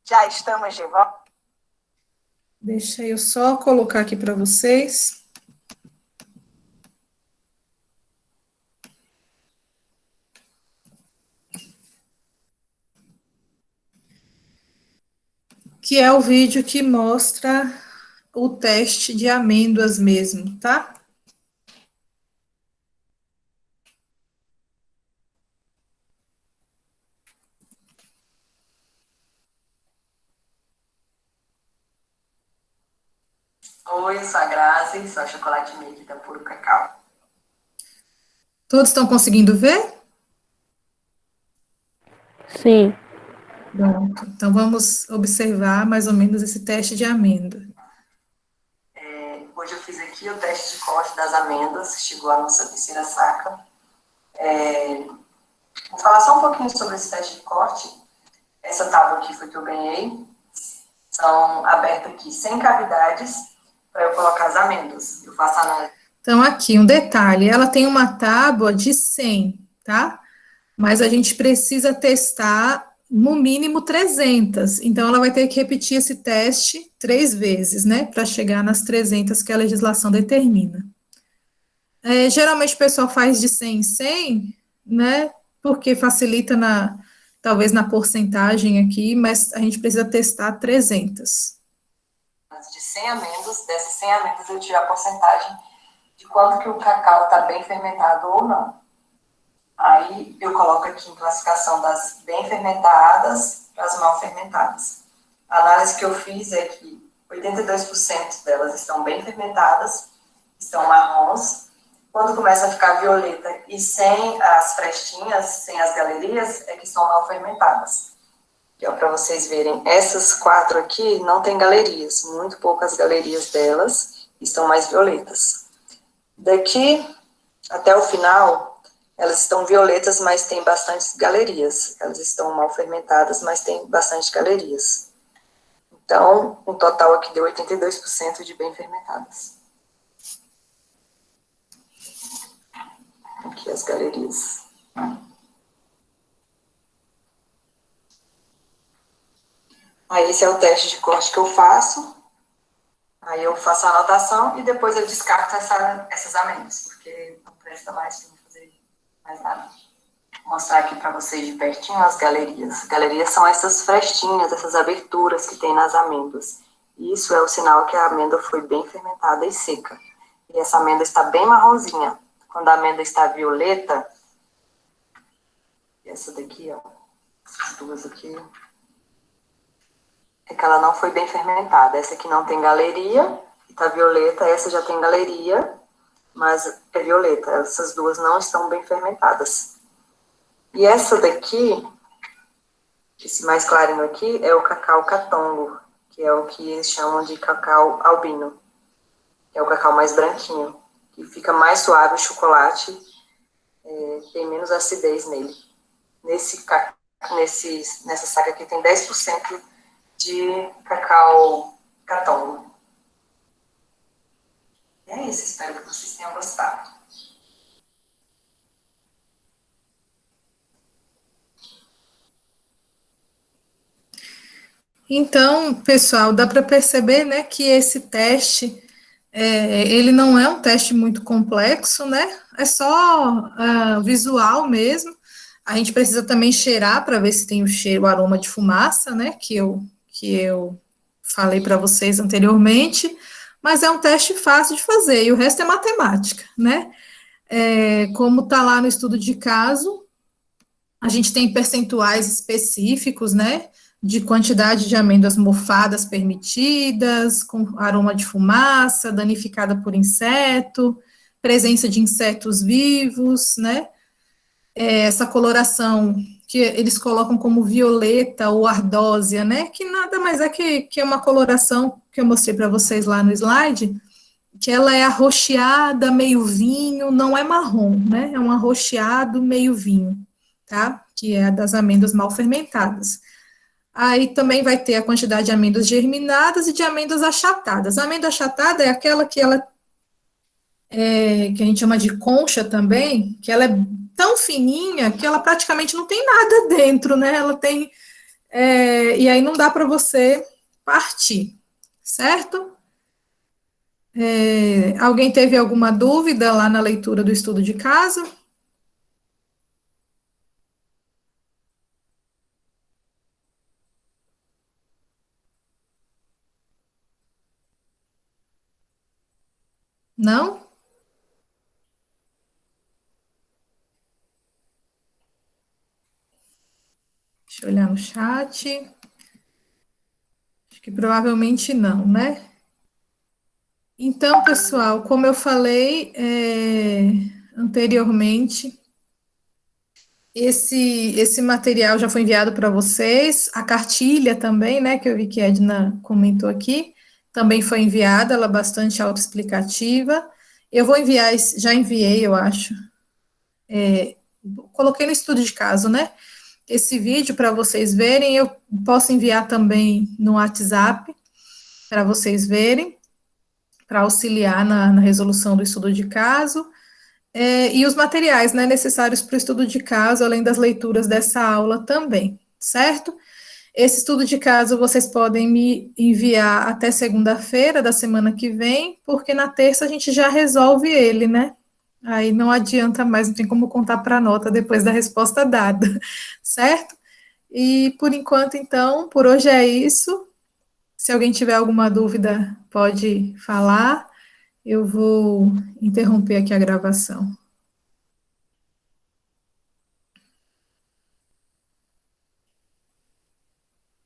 Já estamos de volta. Deixa eu só colocar aqui para vocês. Que é o vídeo que mostra o teste de amêndoas mesmo, tá? Oi, eu sou a Grazi, sou a Chocolate Milk da Puro Cacau. Todos estão conseguindo ver? Sim. Pronto. Então, vamos observar mais ou menos esse teste de amêndoa. Hoje eu fiz aqui o teste de corte das amêndoas, que chegou a nossa terceira saca. Vou falar só um pouquinho sobre esse teste de corte. Essa tábua aqui foi que eu ganhei. São abertas aqui 100 cavidades para eu colocar as amêndoas. Eu faço análise. Então, aqui, um detalhe. Ela tem uma tábua de 100, tá? Mas a gente precisa testar no mínimo 300. Então, ela vai ter que repetir esse teste 3 vezes, né? Para chegar nas 300 que a legislação determina. Geralmente, o pessoal faz de 100 em 100, né? Porque facilita talvez na porcentagem aqui, mas a gente precisa testar 300. De 100 amêndoas, dessas 100 amêndoas eu tiro a porcentagem de quanto que o cacau está bem fermentado ou não. Aí eu coloco aqui em classificação das bem fermentadas para as mal fermentadas. A análise que eu fiz é que 82% delas estão bem fermentadas, estão marrons. Quando começa a ficar violeta e sem as frestinhas, sem as galerias, é que estão mal fermentadas. Para vocês verem, essas 4 aqui não tem galerias, muito poucas galerias delas, estão mais violetas. Daqui até o final, elas estão violetas, mas tem bastantes galerias. Elas estão mal fermentadas, mas tem bastante galerias. Então, um total aqui deu 82% de bem fermentadas. Aqui as galerias. Aí esse é o teste de corte que eu faço. Aí eu faço a anotação e depois eu descarto essas amêndoas, porque não presta mais para fazer mais nada. Vou mostrar aqui para vocês de pertinho as galerias. Galerias são essas frestinhas, essas aberturas que tem nas amêndoas. Isso é o sinal que a amêndoa foi bem fermentada e seca. E essa amêndoa está bem marronzinha. Quando a amêndoa está violeta, essa daqui, ó, essas duas aqui, é que ela não foi bem fermentada. Essa aqui não tem galeria, está violeta. Essa já tem galeria, mas é violeta. Essas duas não estão bem fermentadas. E essa daqui, esse mais clarinho aqui, é o cacau catongo, que é o que eles chamam de cacau albino, que é o cacau mais branquinho, que fica mais suave o chocolate, tem menos acidez nele. Nessa saca aqui tem 10% de cacau catongo. E é isso, espero que vocês tenham gostado. Então, pessoal, dá para perceber, né, que esse teste, ele não é um teste muito complexo, né, é só visual mesmo. A gente precisa também cheirar para ver se tem o cheiro, o aroma de fumaça, né, que eu falei para vocês anteriormente, mas é um teste fácil de fazer, e o resto é matemática, né. Como está lá no estudo de caso, a gente tem percentuais específicos, né, de quantidade de amêndoas mofadas permitidas, com aroma de fumaça, danificada por inseto, presença de insetos vivos, né? Essa coloração que eles colocam como violeta ou ardósia, né? Que nada mais é que é uma coloração que eu mostrei para vocês lá no slide, que ela é arroxeada, meio vinho, não é marrom, né? É um arroxeado meio vinho, tá? Que é a das amêndoas mal fermentadas. Aí também vai ter a quantidade de amêndoas germinadas e de amêndoas achatadas. A amêndoa achatada é aquela que ela que a gente chama de concha também, que ela é tão fininha que ela praticamente não tem nada dentro, né? Ela tem e aí não dá para você partir, certo? Alguém teve alguma dúvida lá na leitura do estudo de caso? Não? Deixa eu olhar no chat. Acho que provavelmente não, né? Então, pessoal, como eu falei anteriormente, esse material já foi enviado para vocês, a cartilha também, né, que eu vi que a Edna comentou aqui, também foi enviada, ela é bastante autoexplicativa. Eu vou enviar, já enviei, eu acho, coloquei no estudo de caso, né, esse vídeo para vocês verem, eu posso enviar também no WhatsApp, para vocês verem, para auxiliar na resolução do estudo de caso, e os materiais, né, necessários para o estudo de caso, além das leituras dessa aula também, certo? Esse estudo de caso vocês podem me enviar até segunda-feira da semana que vem, porque na terça a gente já resolve ele, né? Aí não adianta mais, não tem como contar para a nota depois da resposta dada, certo? E por enquanto, então, por hoje é isso. Se alguém tiver alguma dúvida, pode falar. Eu vou interromper aqui a gravação.